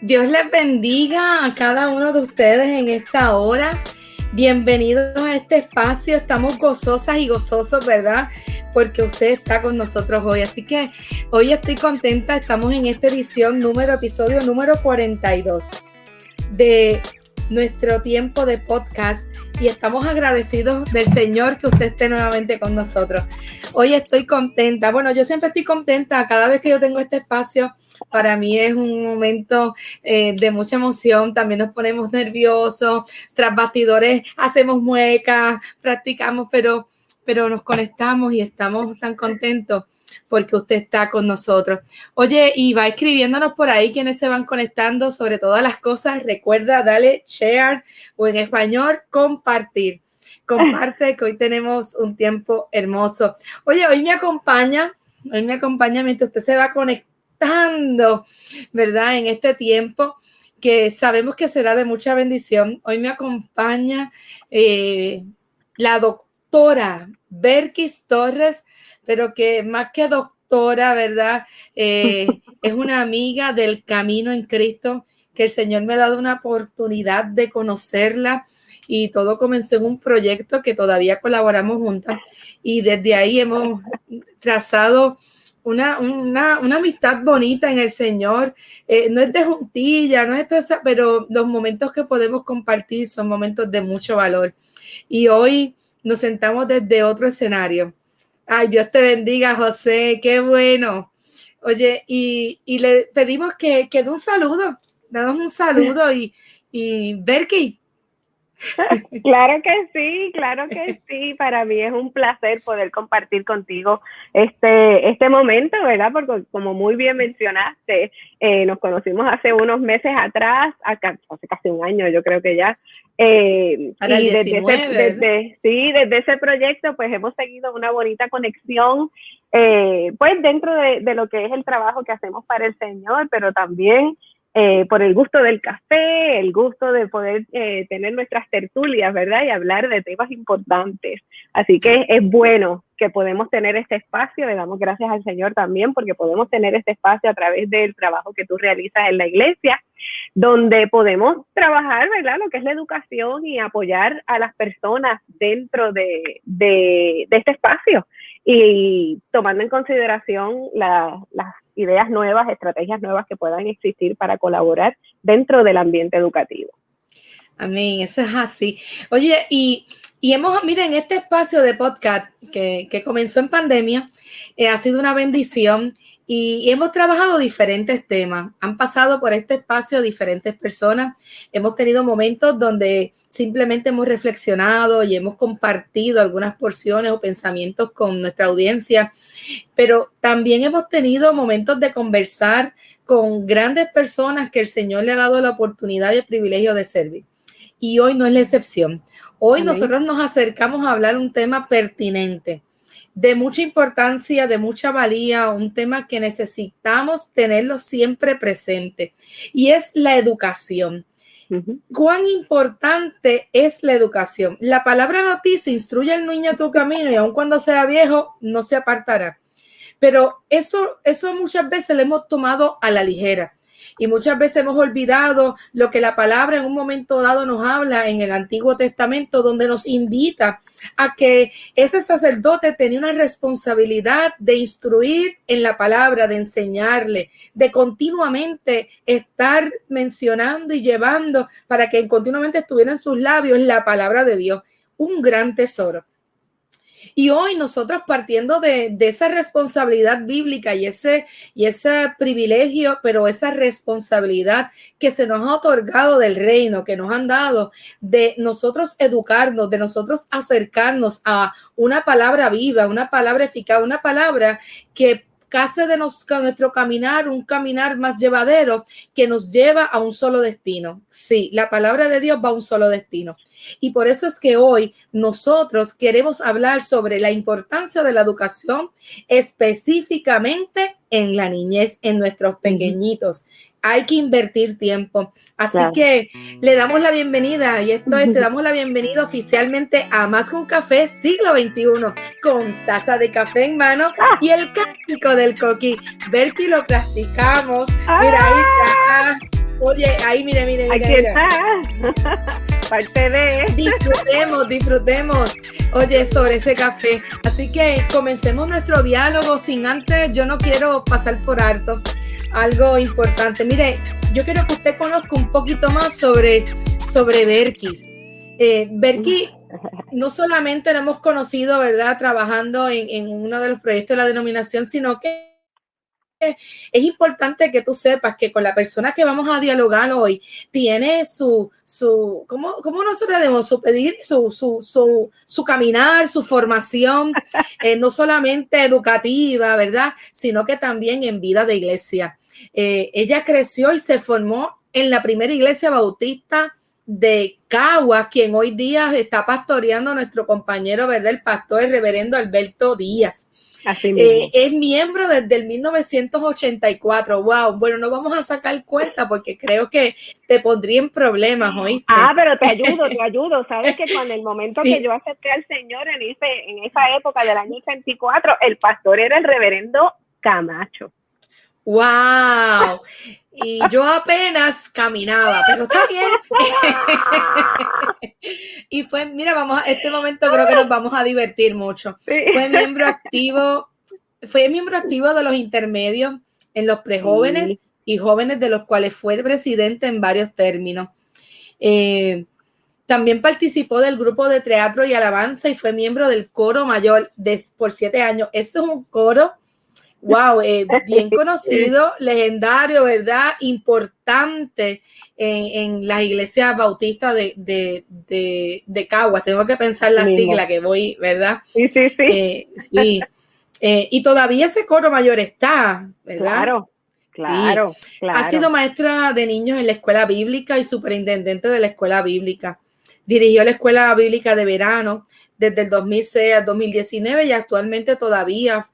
Dios les bendiga a cada uno de ustedes en esta hora. Bienvenidos a este espacio. Estamos gozosas y gozosos, ¿verdad? Porque usted está con nosotros hoy. Así que hoy estoy contenta. Estamos en esta episodio número 42 de nuestro tiempo de podcast. Y estamos agradecidos del Señor que usted esté nuevamente con nosotros. Hoy estoy contenta. Bueno, yo siempre estoy contenta. Cada vez que yo tengo este espacio, para mí es un momento de mucha emoción. También nos ponemos nerviosos. Tras bastidores hacemos muecas, practicamos, pero nos conectamos y estamos tan contentos porque usted está con nosotros. Oye, y va escribiéndonos por ahí quienes se van conectando sobre todas las cosas. Recuerda, dale share o en español, compartir. Comparte que hoy tenemos un tiempo hermoso. Oye, hoy me acompaña mientras usted se va conectando, ¿verdad? En este tiempo que sabemos que será de mucha bendición. Hoy me acompaña la doctora Berkis Torres, pero que más que doctora, ¿verdad? Es una amiga del camino en Cristo, que el Señor me ha dado una oportunidad de conocerla y todo comenzó en un proyecto que todavía colaboramos juntas y desde ahí hemos trazado una amistad bonita en el Señor. No es de juntilla, no es de esa, pero los momentos que podemos compartir son momentos de mucho valor. Y hoy nos sentamos desde otro escenario. Ay, Dios te bendiga, José, qué bueno. Oye, y le pedimos que dé un saludo, danos un saludo y Berkis. Claro que sí. Para mí es un placer poder compartir contigo este momento, ¿verdad? Porque como muy bien mencionaste, nos conocimos hace unos meses atrás, hace casi un año, yo creo que ya. Y desde ese proyecto, pues hemos seguido una bonita conexión, pues dentro de lo que es el trabajo que hacemos para el Señor, pero también por el gusto del café, el gusto de poder tener nuestras tertulias, ¿verdad? Y hablar de temas importantes. Así que es bueno que podemos tener este espacio. Le damos gracias al Señor también porque podemos tener este espacio a través del trabajo que tú realizas en la iglesia, donde podemos trabajar, ¿verdad? Lo que es la educación y apoyar a las personas dentro de este espacio y tomando en consideración las ideas nuevas, estrategias nuevas que puedan existir para colaborar dentro del ambiente educativo. Amén, eso es así. Oye, y miren, este espacio de podcast que comenzó en pandemia ha sido una bendición y hemos trabajado diferentes temas. Han pasado por este espacio diferentes personas. Hemos tenido momentos donde simplemente hemos reflexionado y hemos compartido algunas porciones o pensamientos con nuestra audiencia, pero también hemos tenido momentos de conversar con grandes personas que el Señor le ha dado la oportunidad y el privilegio de servir. Y hoy no es la excepción. Hoy Amén. Nosotros nos acercamos a hablar un tema pertinente, de mucha importancia, de mucha valía, un tema que necesitamos tenerlo siempre presente, y es la educación. Uh-huh. ¿Cuán importante es la educación? La palabra nos dice, instruye al niño a tu camino y aun cuando sea viejo, no se apartará. Pero eso muchas veces lo hemos tomado a la ligera. Y muchas veces hemos olvidado lo que la palabra en un momento dado nos habla en el Antiguo Testamento, donde nos invita a que ese sacerdote tenía una responsabilidad de instruir en la palabra, de enseñarle, de continuamente estar mencionando y llevando para que continuamente estuviera en sus labios la palabra de Dios. Un gran tesoro. Y hoy nosotros partiendo de esa responsabilidad bíblica y ese privilegio, pero esa responsabilidad que se nos ha otorgado del reino, que nos han dado, de nosotros educarnos, de nosotros acercarnos a una palabra viva, una palabra eficaz, una palabra que hace de nuestro caminar un caminar más llevadero, que nos lleva a un solo destino. Sí, la palabra de Dios va a un solo destino. Y por eso es que hoy nosotros queremos hablar sobre la importancia de la educación, específicamente en la niñez, en nuestros pequeñitos. Hay que invertir tiempo. Así que le damos la bienvenida, y esto es, te damos la bienvenida oficialmente a Más que un Café Siglo XXI, con taza de café en mano y el cántico del coquí. Berkis, lo practicamos. Mira, ahí está. Oye, ahí mire. Aquí está. Parte de... Disfrutemos, oye, sobre ese café. Así que comencemos nuestro diálogo sin antes, yo no quiero pasar por alto algo importante. Mire, yo quiero que usted conozca un poquito más sobre Berkis. Berkis, no solamente lo hemos conocido, ¿verdad?, trabajando en uno de los proyectos de la denominación, sino que es importante que tú sepas que con la persona que vamos a dialogar hoy tiene ¿cómo nosotros debemos pedir su caminar, su formación, no solamente educativa, ¿verdad?, sino que también en vida de iglesia. Ella creció y se formó en la primera iglesia bautista de Caguas, quien hoy día está pastoreando nuestro compañero, ¿verdad?, el pastor, el reverendo Alberto Díaz. Así mismo. Es miembro desde el 1984. Wow, bueno, no vamos a sacar cuenta porque creo que te pondría en problemas, ¿oíste? Pero te ayudo. Sabes que cuando el momento que yo acepté al Señor en esa época del año 84, el pastor era el reverendo Camacho. Wow. Y yo apenas caminaba, pero está bien. Y fue, mira, este momento creo que nos vamos a divertir mucho. Sí. Fue miembro activo de los intermedios en los prejóvenes y jóvenes, de los cuales fue presidente en varios términos. También participó del grupo de teatro y alabanza y fue miembro del coro mayor por 7 años. Eso es un coro, wow, bien conocido, legendario, ¿verdad? Importante en las iglesias bautistas de Caguas. Tengo que pensar la sigla que voy, ¿verdad? Sí. Sí. Y todavía ese coro mayor está, ¿verdad? Claro. Ha sido maestra de niños en la escuela bíblica y superintendente de la escuela bíblica. Dirigió la escuela bíblica de verano desde el 2006 al 2019 y actualmente todavía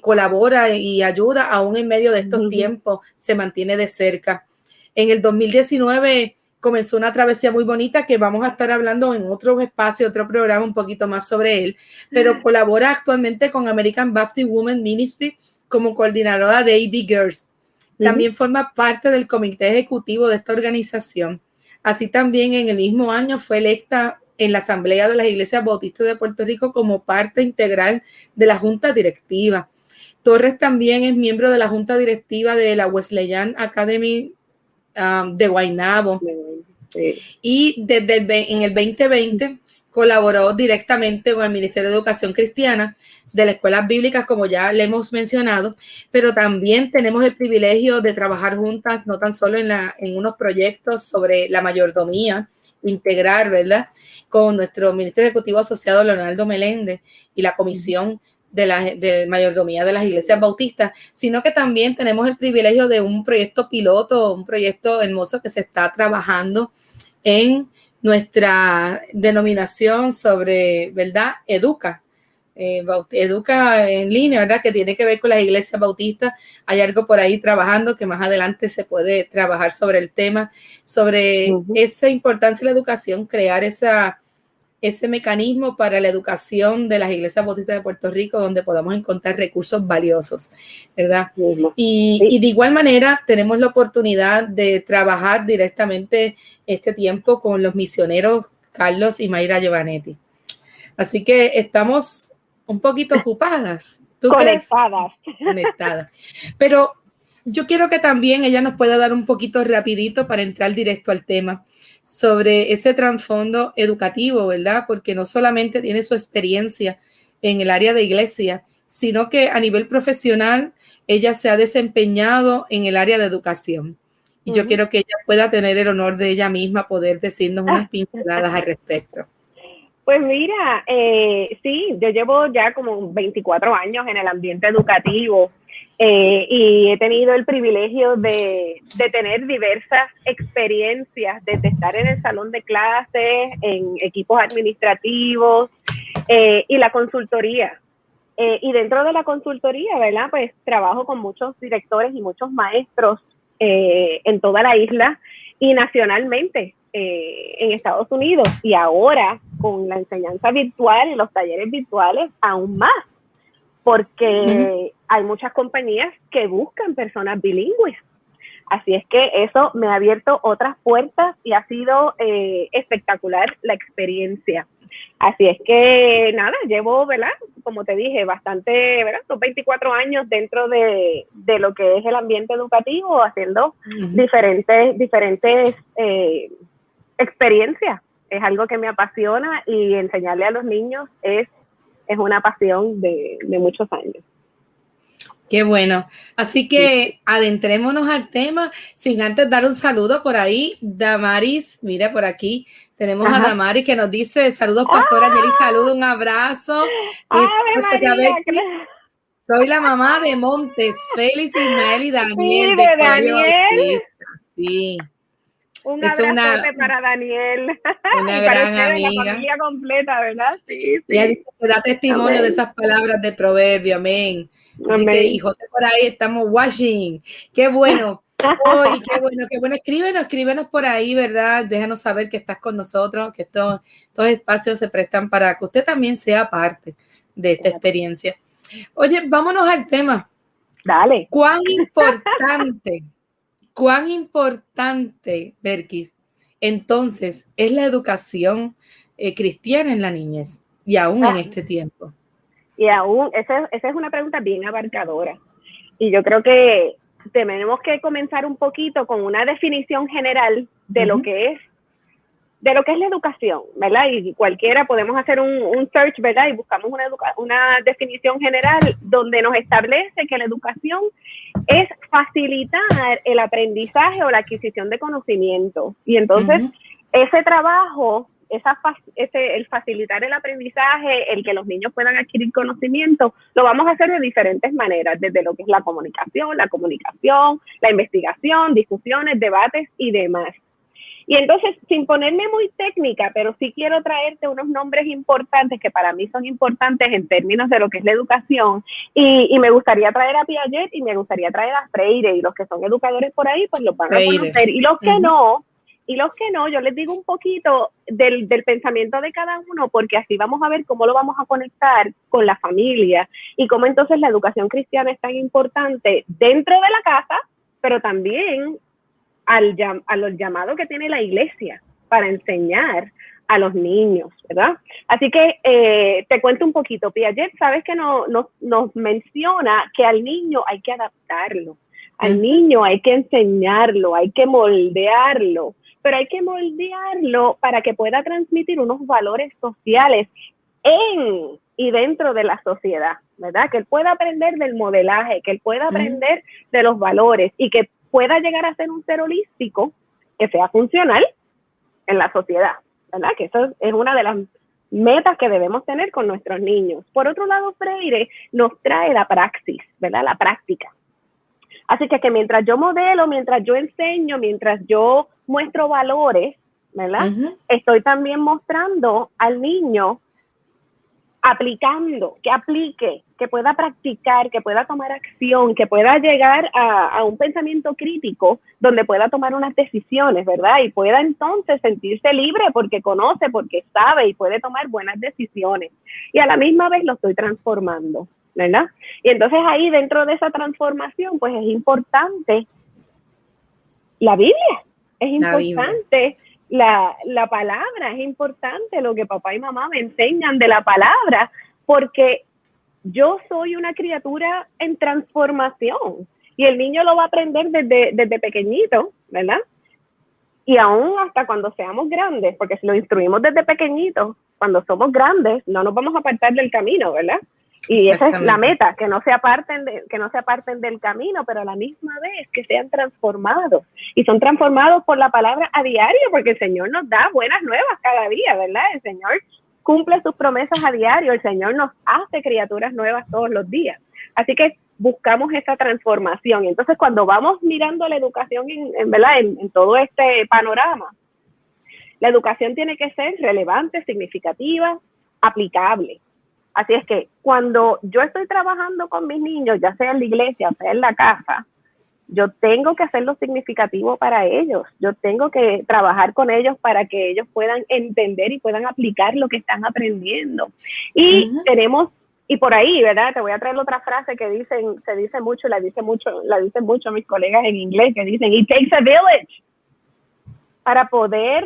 colabora y ayuda aún en medio de estos tiempos, se mantiene de cerca. En el 2019 comenzó una travesía muy bonita que vamos a estar hablando en otro espacio, otro programa un poquito más sobre él, pero colabora actualmente con American Baptist Women Ministry como coordinadora de AB Girls. También forma parte del comité ejecutivo de esta organización. Así también en el mismo año fue electa en la Asamblea de las Iglesias Bautistas de Puerto Rico como parte integral de la Junta Directiva. Torres también es miembro de la Junta Directiva de la Wesleyan Academy de Guaynabo. Sí. Y en el 2020 colaboró directamente con el Ministerio de Educación Cristiana de las escuelas bíblicas, como ya le hemos mencionado, pero también tenemos el privilegio de trabajar juntas, no tan solo en unos proyectos sobre la mayordomía integral, ¿verdad?, con nuestro ministro ejecutivo asociado Leonardo Meléndez y la comisión de mayordomía de las iglesias bautistas, sino que también tenemos el privilegio de un proyecto piloto, un proyecto hermoso que se está trabajando en nuestra denominación sobre, ¿verdad?, Educa en línea, ¿verdad?, que tiene que ver con las iglesias bautistas. Hay algo por ahí trabajando que más adelante se puede trabajar sobre el tema, sobre esa importancia de la educación, crear ese mecanismo para la educación de las iglesias bautistas de Puerto Rico, donde podamos encontrar recursos valiosos, ¿verdad? Y de igual manera tenemos la oportunidad de trabajar directamente este tiempo con los misioneros Carlos y Mayra Giovanetti. Así que estamos un poquito ocupadas. ¿Tú Conectadas. Conectadas. Pero yo quiero que también ella nos pueda dar un poquito rapidito para entrar directo al tema sobre ese trasfondo educativo, ¿verdad? Porque no solamente tiene su experiencia en el área de iglesia, sino que a nivel profesional ella se ha desempeñado en el área de educación. Y yo quiero que ella pueda tener el honor de ella misma poder decirnos unas pinceladas al respecto. Pues mira, sí, yo llevo ya como 24 años en el ambiente educativo y he tenido el privilegio de tener diversas experiencias, desde estar en el salón de clases, en equipos administrativos y la consultoría. Y dentro de la consultoría, ¿verdad?, pues trabajo con muchos directores y muchos maestros en toda la isla y nacionalmente en Estados Unidos, y ahora con la enseñanza virtual y los talleres virtuales aún más, porque hay muchas compañías que buscan personas bilingües. Así es que eso me ha abierto otras puertas y ha sido espectacular la experiencia. Así es que nada, llevo, ¿verdad? Como te dije, bastante, ¿verdad? Son 24 años dentro de lo que es el ambiente educativo, haciendo diferentes experiencias. Es algo que me apasiona y enseñarle a los niños es una pasión de muchos años. Qué bueno. Así que adentrémonos al tema sin antes dar un saludo por ahí. Damaris, mira por aquí. Tenemos a Damaris que nos dice saludos, pastora Nelly, saludo, un abrazo. Soy la mamá de Montes, Félix, Ismael y Daniel. Sí, de Daniel. Sí. Un abrazote para Daniel. Una gran amiga. La familia completa, ¿verdad? Sí. Ella dice que da testimonio de esas palabras de proverbio, amén. Así que, y José por ahí, estamos watching. Qué bueno. Hoy, qué bueno. Escríbenos por ahí, ¿verdad? Déjanos saber que estás con nosotros, que estos espacios se prestan para que usted también sea parte de esta experiencia. Oye, vámonos al tema. Dale. ¿Cuán importante, Berkis, entonces es la educación cristiana en la niñez y aún en este tiempo? Y aún, esa es una pregunta bien abarcadora. Y yo creo que tenemos que comenzar un poquito con una definición general de lo que es la educación, ¿verdad? Y cualquiera podemos hacer un search, ¿verdad? Y buscamos una definición general donde nos establece que la educación es facilitar el aprendizaje o la adquisición de conocimiento. Y entonces, ese trabajo, el facilitar el aprendizaje, el que los niños puedan adquirir conocimiento, lo vamos a hacer de diferentes maneras, desde lo que es la comunicación, la investigación, discusiones, debates y demás. Y entonces, sin ponerme muy técnica, pero sí quiero traerte unos nombres importantes que para mí son importantes en términos de lo que es la educación. Y me gustaría traer a Piaget y me gustaría traer a Freire, y los que son educadores por ahí, pues los van a conocer. Y los que no, yo les digo un poquito del pensamiento de cada uno, porque así vamos a ver cómo lo vamos a conectar con la familia y cómo entonces la educación cristiana es tan importante dentro de la casa, pero también a los llamados que tiene la iglesia para enseñar a los niños, ¿verdad? Así que te cuento un poquito. Piaget, sabes que nos menciona que al niño hay que adaptarlo, al niño hay que enseñarlo, hay que moldearlo, pero hay que moldearlo para que pueda transmitir unos valores sociales en y dentro de la sociedad, ¿verdad? Que él pueda aprender del modelaje, que él pueda aprender de los valores y que pueda llegar a ser un ser holístico que sea funcional en la sociedad, ¿verdad? Que eso es una de las metas que debemos tener con nuestros niños. Por otro lado, Freire nos trae la praxis, ¿verdad? La práctica. Así que mientras yo modelo, mientras yo enseño, mientras yo muestro valores, ¿verdad? Estoy también mostrando al niño aplicando, que aplique, que pueda practicar, que pueda tomar acción, que pueda llegar a un pensamiento crítico donde pueda tomar unas decisiones, ¿verdad? Y pueda entonces sentirse libre porque conoce, porque sabe y puede tomar buenas decisiones. Y a la misma vez lo estoy transformando, ¿verdad? Y entonces ahí dentro de esa transformación, pues es importante la Biblia, es importante la palabra, es importante lo que papá y mamá me enseñan de la palabra, porque yo soy una criatura en transformación y el niño lo va a aprender desde pequeñito, ¿verdad? Y aún hasta cuando seamos grandes, porque si lo instruimos desde pequeñitos, cuando somos grandes no nos vamos a apartar del camino, ¿verdad? Y esa es la meta, que no se aparten del camino, pero a la misma vez que sean transformados. Y son transformados por la palabra a diario, porque el Señor nos da buenas nuevas cada día, ¿verdad? El Señor cumple sus promesas a diario, el Señor nos hace criaturas nuevas todos los días. Así que buscamos esa transformación. Entonces, cuando vamos mirando la educación en todo este panorama, la educación tiene que ser relevante, significativa, aplicable. Así es que cuando yo estoy trabajando con mis niños, ya sea en la iglesia, sea en la casa, yo tengo que hacerlo significativo para ellos. Yo tengo que trabajar con ellos para que ellos puedan entender y puedan aplicar lo que están aprendiendo. Y tenemos Y por ahí, ¿verdad? Te voy a traer otra frase que se dice mucho, la dicen mucho mis colegas en inglés, que dicen, it takes a village. Para poder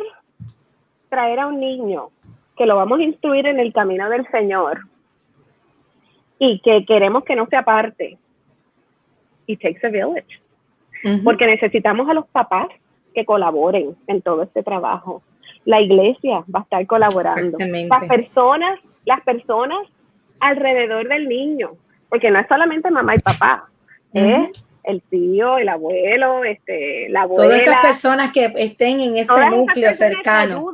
traer a un niño que lo vamos a instruir en el camino del Señor y que queremos que no se aparte, it takes a village. Porque necesitamos a los papás que colaboren en todo este trabajo. La iglesia va a estar colaborando. Las personas alrededor del niño, porque no es solamente mamá y papá, es el tío, el abuelo, la abuela. Todas esas personas que estén en ese núcleo cercano.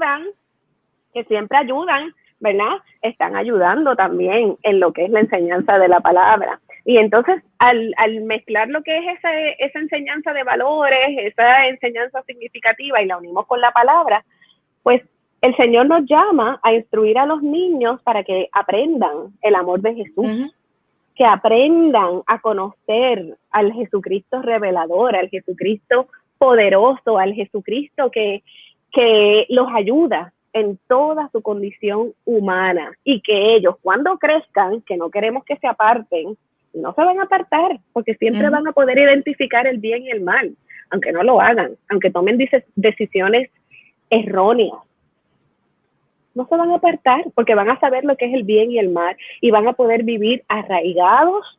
Que siempre ayudan, ¿verdad? Están ayudando también en lo que es la enseñanza de la palabra. Y entonces, al mezclar lo que es esa enseñanza de valores, esa enseñanza significativa y la unimos con la palabra, pues el Señor nos llama a instruir a los niños para que aprendan el amor de Jesús, que aprendan a conocer al Jesucristo revelador, al Jesucristo poderoso, al Jesucristo que los ayuda en toda su condición humana, y que ellos, cuando crezcan, que no queremos que se aparten, no se van a apartar, porque siempre van a poder identificar el bien y el mal, aunque no lo hagan, aunque tomen decisiones erróneas. No se van a apartar, porque van a saber lo que es el bien y el mal, y van a poder vivir arraigados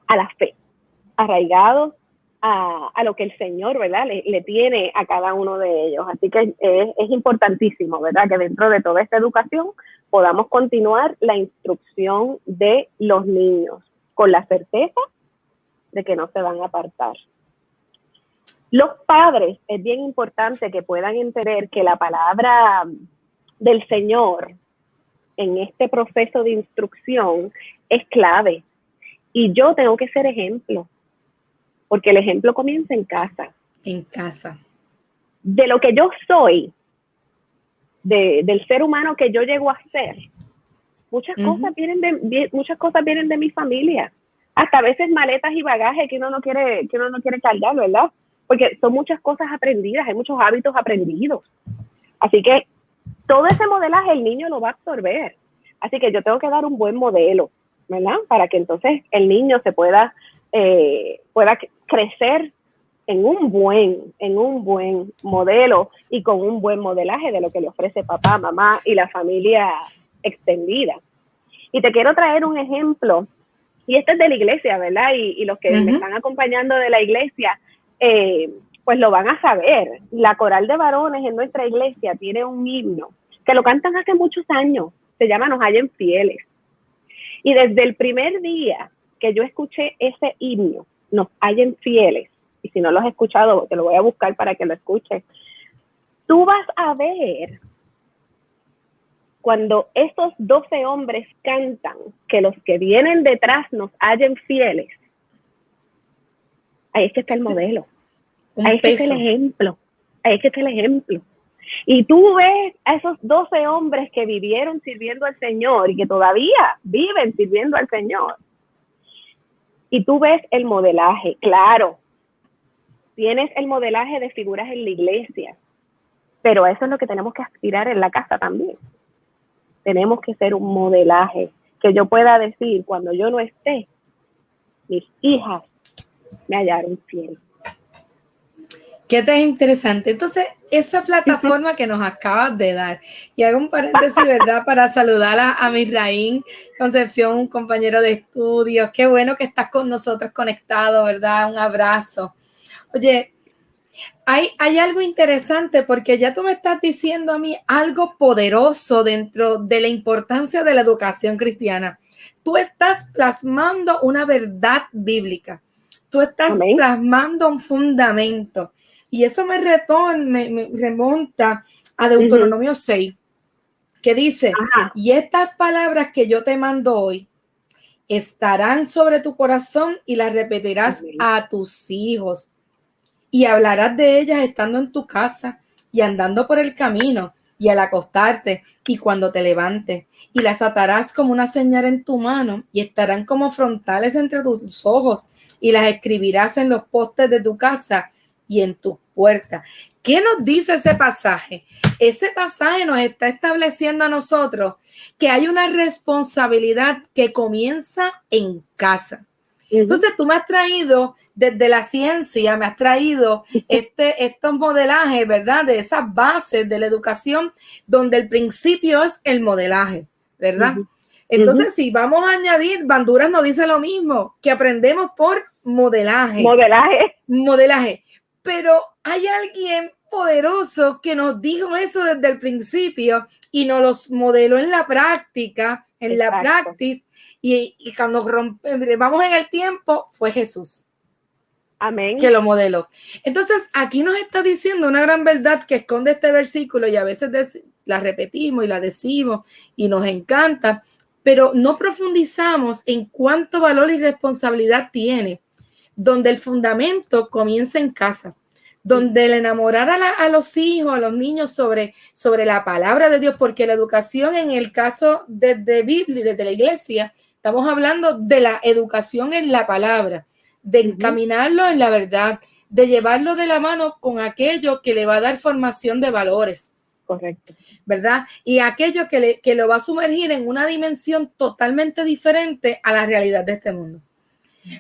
a la fe, arraigados a lo que el Señor, ¿verdad?, le tiene a cada uno de ellos. Así que es importantísimo, ¿verdad?, que dentro de toda esta educación podamos continuar la instrucción de los niños con la certeza de que no se van a apartar. Los padres, es bien importante que puedan entender que la palabra del Señor en este proceso de instrucción es clave. Y yo tengo que ser ejemplo, porque el ejemplo comienza en casa. En casa. De lo que yo soy, del ser humano que yo llego a ser, muchas cosas vienen de mi familia. Hasta a veces maletas y bagaje que uno no quiere cargar, ¿verdad? Porque son muchas cosas aprendidas, hay muchos hábitos aprendidos. Así que todo ese modelaje el niño lo va a absorber. Así que yo tengo que dar un buen modelo, ¿verdad? Para que entonces el niño se pueda crecer en un buen modelo y con un buen modelaje de lo que le ofrece papá, mamá y la familia extendida. Y te quiero traer un ejemplo, y este es de la iglesia, ¿verdad? Y los que me están acompañando de la iglesia, pues lo van a saber. La coral de varones en nuestra iglesia tiene un himno que lo cantan hace muchos años, se llama Nos hallen fieles. Y desde el primer día que yo escuché ese himno, Nos hallen fieles, y si no lo has escuchado, te lo voy a buscar para que lo escuches, tú vas a ver cuando esos 12 hombres cantan que los que vienen detrás nos hallen fieles. Ahí es que está el modelo. Ahí es que está el ejemplo. Ahí es que está el ejemplo. Y tú ves a esos 12 hombres que vivieron sirviendo al Señor y que todavía viven sirviendo al Señor. Y tú ves el modelaje, claro. Tienes el modelaje de figuras en la iglesia, pero eso es lo que tenemos que aspirar en la casa también. Tenemos que ser un modelaje que yo pueda decir, cuando yo no esté, mis hijas me hallaron fiel. Qué tan interesante. Entonces, esa plataforma que nos acabas de dar, y hago un paréntesis, ¿verdad?, para saludar a Misraín Concepción, un compañero de estudios. Qué bueno que estás con nosotros conectado, ¿verdad? Un abrazo. Oye, hay algo interesante, porque ya tú me estás diciendo a mí algo poderoso dentro de la importancia de la educación cristiana. Tú estás plasmando una verdad bíblica. Tú estás plasmando un fundamento. Y eso me remonta a Deuteronomio 6, que dice, y estas palabras que yo te mando hoy estarán sobre tu corazón y las repetirás a tus hijos. Y hablarás de ellas estando en tu casa y andando por el camino y al acostarte y cuando te levantes. Y las atarás como una señal en tu mano y estarán como frontales entre tus ojos y las escribirás en los postes de tu casa y en tus puertas. ¿Qué nos dice ese pasaje? Ese pasaje nos está estableciendo a nosotros que hay una responsabilidad que comienza en casa. Entonces tú me has traído desde la ciencia, me has traído estos modelajes, ¿verdad? De esas bases de la educación, donde el principio es el modelaje, ¿verdad? Entonces, si vamos a añadir, Banduras nos dice lo mismo, que aprendemos por modelaje. Modelaje. Pero hay alguien poderoso que nos dijo eso desde el principio y nos los modeló en la práctica, en la práctica. Y cuando vamos en el tiempo, fue Jesús. Amén. Que lo modeló. Entonces, aquí nos está diciendo una gran verdad que esconde este versículo y a veces la repetimos y la decimos y nos encanta, pero no profundizamos en cuánto valor y responsabilidad tiene, donde el fundamento comienza en casa, donde el enamorar a los hijos, a los niños sobre la palabra de Dios, porque la educación en el caso desde Biblia, desde la iglesia, estamos hablando de la educación en la palabra, de encaminarlo en la verdad, de llevarlo de la mano con aquello que le va a dar formación de valores. Correcto. ¿Verdad? Y aquello que lo va a sumergir en una dimensión totalmente diferente a la realidad de este mundo.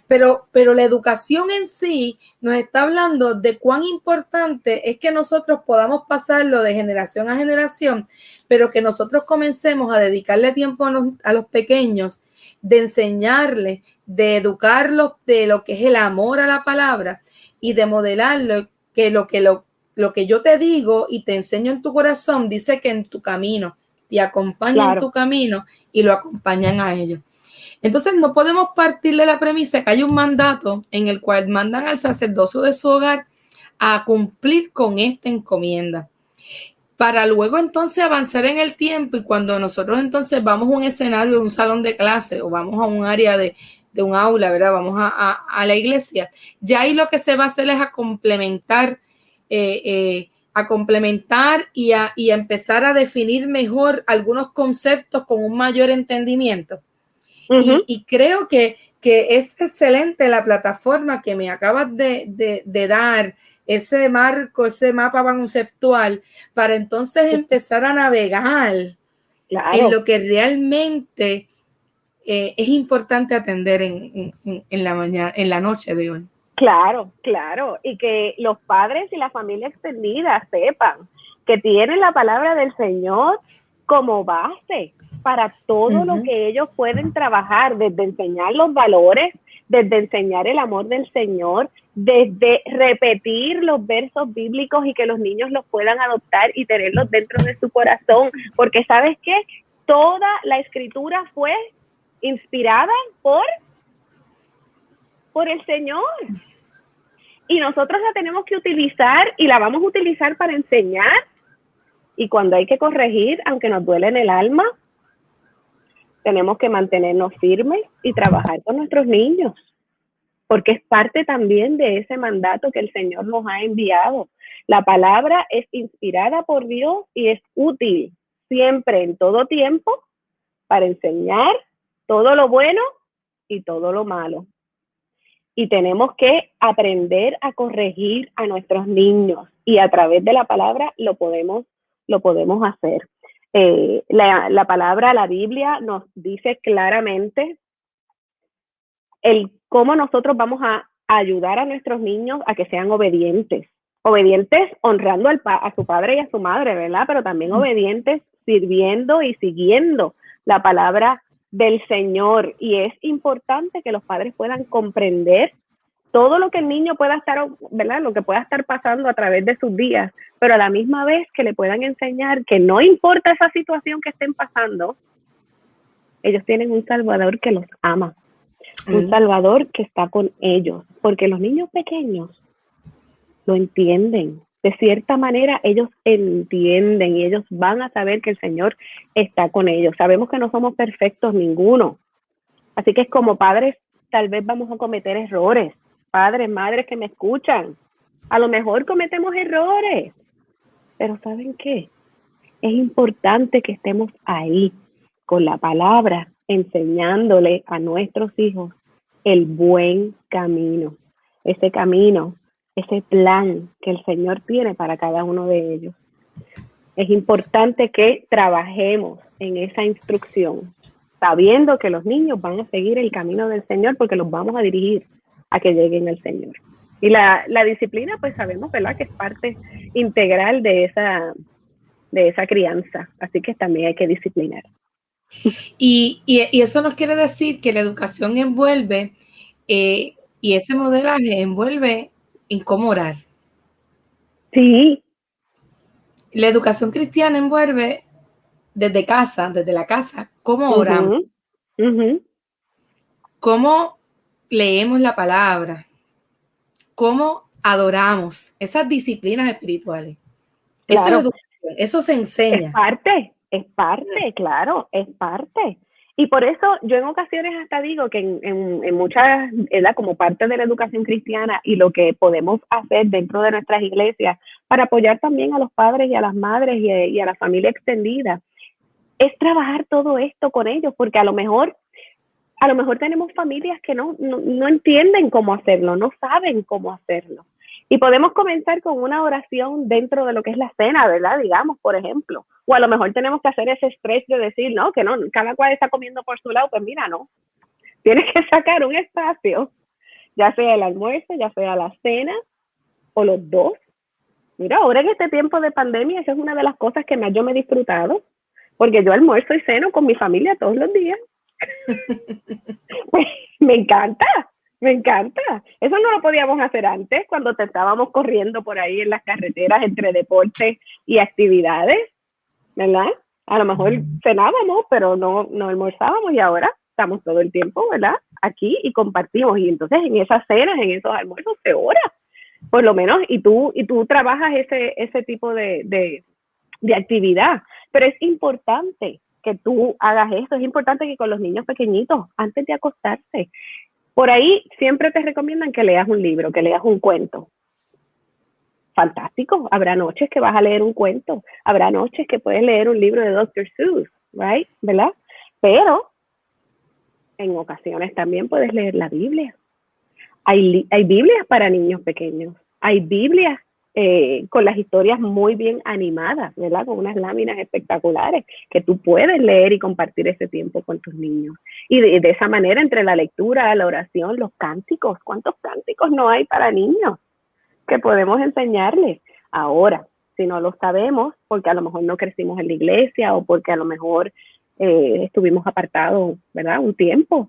Pero la educación en sí nos está hablando de cuán importante es que nosotros podamos pasarlo de generación a generación, pero que nosotros comencemos a dedicarle tiempo a los pequeños, de enseñarles, de educarlos de lo que es el amor a la palabra y de modelarlo, que lo que yo te digo y te enseño en tu corazón, dice que en tu camino, te acompaña en tu camino y lo acompañan a ellos. Entonces no podemos partir de la premisa que hay un mandato en el cual mandan al sacerdocio de su hogar a cumplir con esta encomienda, para luego entonces avanzar en el tiempo, y cuando nosotros entonces vamos a un escenario de un salón de clase o vamos a un área de un aula, ¿verdad? Vamos a la iglesia, ya ahí lo que se va a hacer es a complementar y a empezar a definir mejor algunos conceptos con un mayor entendimiento. Y creo que es excelente la plataforma que me acabas de dar, ese marco, ese mapa conceptual, para entonces empezar a navegar en lo que realmente es importante atender en la mañana, en la noche de hoy. Claro, y que los padres y la familia extendida sepan que tienen la palabra del Señor como base para todo lo que ellos pueden trabajar, desde enseñar los valores, desde enseñar el amor del Señor, desde repetir los versos bíblicos y que los niños los puedan adoptar y tenerlos dentro de su corazón, porque ¿sabes qué? Toda la escritura fue inspirada por el Señor. Y nosotros la tenemos que utilizar y la vamos a utilizar para enseñar. Y cuando hay que corregir, aunque nos duele en el alma, tenemos que mantenernos firmes y trabajar con nuestros niños, porque es parte también de ese mandato que el Señor nos ha enviado. La palabra es inspirada por Dios y es útil siempre, en todo tiempo, para enseñar todo lo bueno y todo lo malo. Y tenemos que aprender a corregir a nuestros niños, y a través de la palabra lo podemos hacer. La palabra, la Biblia nos dice claramente cómo nosotros vamos a ayudar a nuestros niños a que sean obedientes honrando a su padre y a su madre, ¿verdad? Pero también obedientes sirviendo y siguiendo la palabra del Señor. Y es importante que los padres puedan comprender todo lo que el niño pueda estar, ¿verdad? Lo que pueda estar pasando a través de sus días, pero a la misma vez que le puedan enseñar que no importa esa situación que estén pasando, ellos tienen un Salvador que los ama, un Salvador que está con ellos, porque los niños pequeños lo entienden. De cierta manera, ellos entienden y ellos van a saber que el Señor está con ellos. Sabemos que no somos perfectos ninguno, así que como padres tal vez vamos a cometer errores. Padres, madres que me escuchan, a lo mejor cometemos errores, pero ¿saben qué? Es importante que estemos ahí con la palabra, enseñándole a nuestros hijos el buen camino, ese camino ese plan que el Señor tiene para cada uno de ellos. Es importante que trabajemos en esa instrucción, sabiendo que los niños van a seguir el camino del Señor porque los vamos a dirigir a que lleguen al Señor. Y la disciplina, pues sabemos, ¿verdad?, que es parte integral de esa crianza, así que también hay que disciplinar. Y eso nos quiere decir que la educación envuelve, y ese modelaje envuelve en cómo orar. Sí. La educación cristiana envuelve desde casa, desde la casa, cómo oramos, cómo leemos la palabra, cómo adoramos, esas disciplinas espirituales. Claro. Eso es educación, eso se enseña. Es parte, claro, es parte. Y por eso yo en ocasiones hasta digo que en muchas, ¿verdad?, como parte de la educación cristiana y lo que podemos hacer dentro de nuestras iglesias para apoyar también a los padres y a las madres y a la familia extendida, es trabajar todo esto con ellos, porque a lo mejor tenemos familias que no entienden cómo hacerlo, no saben cómo hacerlo. Y podemos comenzar con una oración dentro de lo que es la cena, ¿verdad? Digamos, por ejemplo. O a lo mejor tenemos que hacer ese stretch de decir, no, que no, cada cual está comiendo por su lado. Pues mira, no. Tienes que sacar un espacio, ya sea el almuerzo, ya sea la cena, o los dos. Mira, ahora en este tiempo de pandemia, esa es una de las cosas que más yo me he disfrutado, porque yo almuerzo y ceno con mi familia todos los días. Pues, me encanta. Eso no lo podíamos hacer antes, cuando te estábamos corriendo por ahí en las carreteras entre deportes y actividades, ¿verdad? A lo mejor cenábamos, pero no almorzábamos, y ahora estamos todo el tiempo, ¿verdad?, aquí y compartimos. Y entonces en esas cenas, en esos almuerzos se ora, por lo menos, y tú trabajas ese tipo de actividad. Pero es importante que tú hagas esto, es importante que con los niños pequeñitos, antes de acostarse, por ahí siempre te recomiendan que leas un libro, que leas un cuento. Fantástico, habrá noches que vas a leer un cuento, habrá noches que puedes leer un libro de Dr. Seuss, right? ¿Verdad? Pero en ocasiones también puedes leer la Biblia. Hay Biblias para niños pequeños, hay Biblias con las historias muy bien animadas, ¿verdad?, con unas láminas espectaculares que tú puedes leer y compartir ese tiempo con tus niños. Y de esa manera, entre la lectura, la oración, los cánticos, ¿cuántos cánticos no hay para niños que podemos enseñarles? Ahora, si no lo sabemos, porque a lo mejor no crecimos en la iglesia o porque a lo mejor estuvimos apartados, ¿verdad?, un tiempo,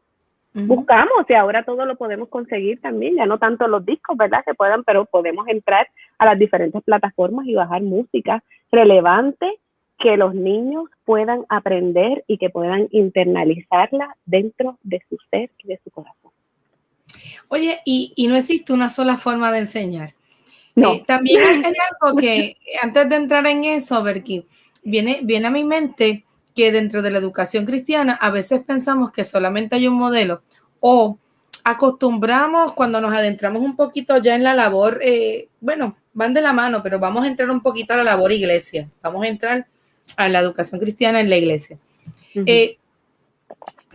buscamos, y ahora todo lo podemos conseguir también, ya no tanto los discos, ¿verdad?, que puedan, pero podemos entrar a las diferentes plataformas y bajar música relevante que los niños puedan aprender y que puedan internalizarla dentro de su ser y de su corazón. Oye, y no existe una sola forma de enseñar. No. También hay algo que, antes de entrar en eso, Berky, viene a mi mente que dentro de la educación cristiana a veces pensamos que solamente hay un modelo, o acostumbramos cuando nos adentramos un poquito ya en la labor, bueno, van de la mano, pero vamos a entrar un poquito a la labor iglesia, vamos a entrar a la educación cristiana en la iglesia.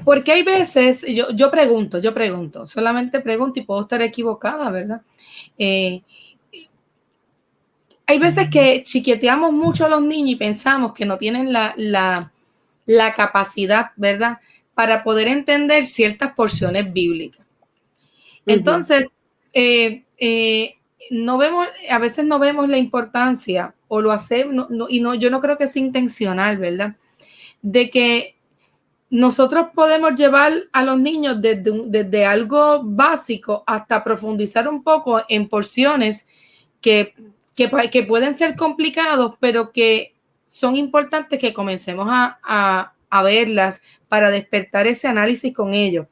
Porque hay veces, yo pregunto, solamente pregunto y puedo estar equivocada, ¿verdad? Hay veces que chiqueteamos mucho a los niños y pensamos que no tienen la capacidad, ¿verdad?, para poder entender ciertas porciones bíblicas. Entonces, a veces no vemos la importancia, o lo hacemos, yo no creo que sea intencional, ¿verdad?, de que nosotros podemos llevar a los niños desde algo básico hasta profundizar un poco en porciones que pueden ser complicados, pero que son importantes que comencemos a verlas para despertar ese análisis con ellos.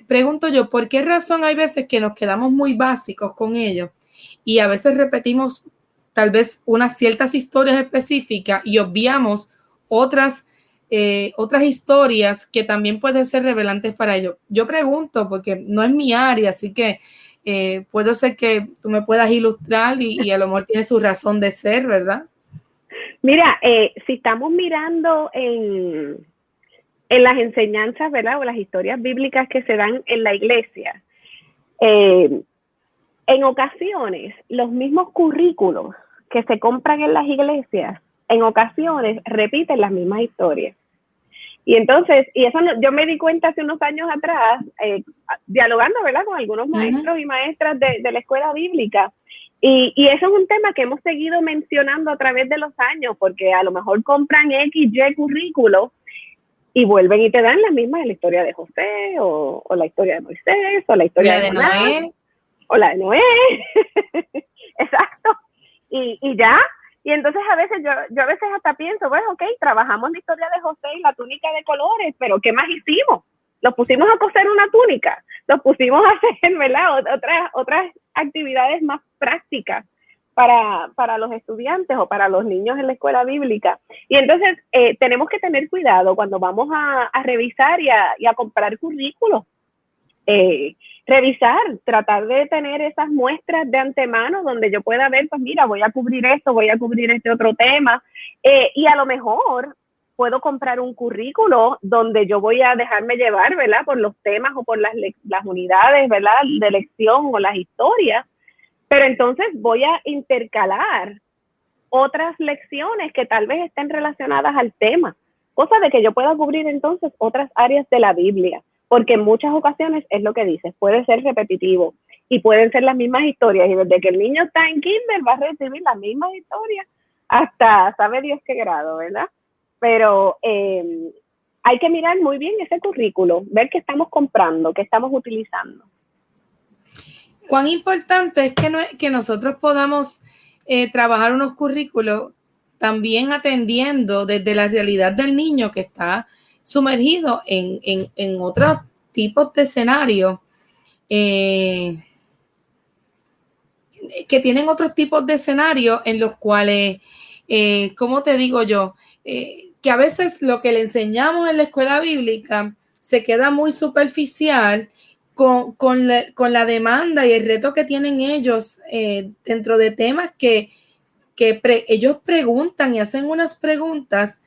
Pregunto yo, ¿por qué razón hay veces que nos quedamos muy básicos con ellos y a veces repetimos tal vez unas ciertas historias específicas y obviamos otras historias que también pueden ser revelantes para ellos? Yo pregunto porque no es mi área, así que puede ser que tú me puedas ilustrar y a lo mejor tiene su razón de ser, ¿verdad? Mira, si estamos mirando en las enseñanzas, ¿verdad?, o las historias bíblicas que se dan en la iglesia, en ocasiones, los mismos currículos que se compran en las iglesias, en ocasiones repiten las mismas historias. Y entonces, eso yo me di cuenta hace unos años atrás, dialogando, ¿verdad?, con algunos maestros y maestras de la escuela bíblica. Y eso es un tema que hemos seguido mencionando a través de los años, porque a lo mejor compran X, Y currículo y vuelven y te dan las mismas, la historia de José, o la historia de Moisés, o la historia de Noé, o la de Noé. Exacto. Y ya. Y entonces a veces yo a veces hasta pienso, bueno, ok, trabajamos la historia de José y la túnica de colores, pero ¿qué más hicimos? Los pusimos a coser una túnica, los pusimos a hacer, ¿verdad?, otras actividades más prácticas para los estudiantes o para los niños en la escuela bíblica. Y entonces tenemos que tener cuidado cuando vamos a revisar y a comprar currículos. Revisar, tratar de tener esas muestras de antemano donde yo pueda ver, pues mira, voy a cubrir esto, voy a cubrir este otro tema, y a lo mejor puedo comprar un currículo donde yo voy a dejarme llevar, ¿verdad?, por los temas o por las unidades, ¿verdad?, de lección o las historias, pero entonces voy a intercalar otras lecciones que tal vez estén relacionadas al tema, cosa de que yo pueda cubrir entonces otras áreas de la Biblia. Porque en muchas ocasiones es lo que dices, puede ser repetitivo y pueden ser las mismas historias. Y desde que el niño está en kinder va a recibir las mismas historias hasta sabe Dios qué grado, ¿verdad? Pero hay que mirar muy bien ese currículo, ver qué estamos comprando, qué estamos utilizando. Cuán importante es que nosotros podamos trabajar unos currículos también atendiendo desde la realidad del niño que está sumergido en otros tipos de escenarios, que tienen otros tipos de escenarios en los cuales, ¿cómo te digo yo? Que a veces lo que le enseñamos en la escuela bíblica se queda muy superficial con la demanda y el reto que tienen ellos dentro de temas que ellos preguntan y hacen unas preguntas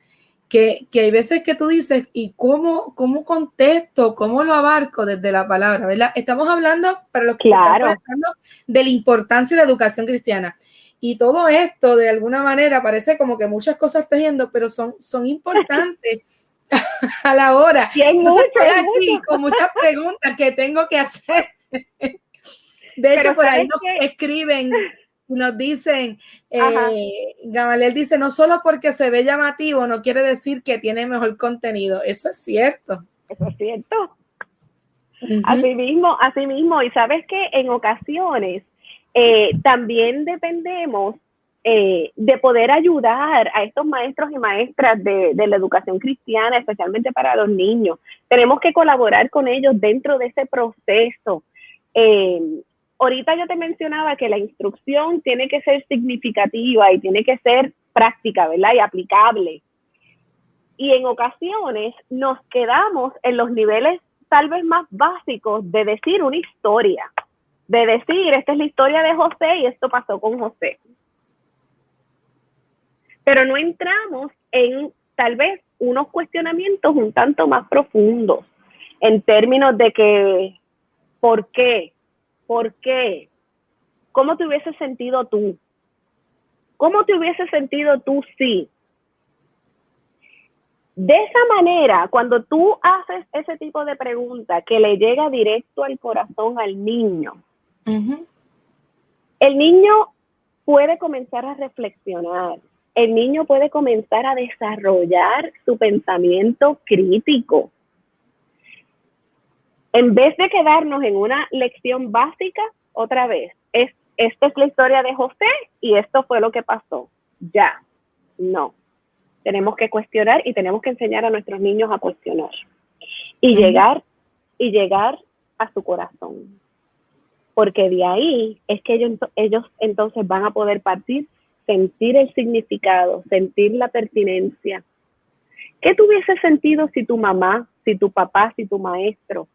que hay veces que tú dices, ¿y cómo contesto? ¿Cómo lo abarco desde la palabra? ¿Verdad? Estamos hablando, para los que se están conectando, de la importancia de la educación cristiana. Y todo esto, de alguna manera, parece como que muchas cosas tejiendo, pero son importantes a la hora. Y hay Entonces, mucho, estoy aquí con muchas preguntas que tengo que hacer. De hecho, por ahí nos escriben y nos dicen, Gamaliel dice, no solo porque se ve llamativo, no quiere decir que tiene mejor contenido. Eso es cierto. Eso es cierto. Así mismo. Y sabes que en ocasiones también dependemos de poder ayudar a estos maestros y maestras de la educación cristiana, especialmente para los niños. Tenemos que colaborar con ellos dentro de ese proceso. Ahorita yo te mencionaba que la instrucción tiene que ser significativa y tiene que ser práctica, ¿verdad?, y aplicable. Y en ocasiones nos quedamos en los niveles tal vez más básicos de decir una historia, de decir, esta es la historia de José y esto pasó con José. Pero no entramos en tal vez unos cuestionamientos un tanto más profundos en términos de que, ¿por qué? ¿Por qué? ¿Cómo te hubieses sentido tú? ¿Cómo te hubieses sentido tú sí? De esa manera, cuando tú haces ese tipo de pregunta que le llega directo al corazón al niño, el niño puede comenzar a reflexionar, el niño puede comenzar a desarrollar su pensamiento crítico. En vez de quedarnos en una lección básica, otra vez, esta es la historia de José y esto fue lo que pasó. Ya, no. Tenemos que cuestionar y tenemos que enseñar a nuestros niños a cuestionar y llegar a su corazón. Porque de ahí es que ellos entonces van a poder partir, sentir el significado, sentir la pertinencia. ¿Qué tú hubieses sentido si tu mamá, si tu papá, si tu maestro?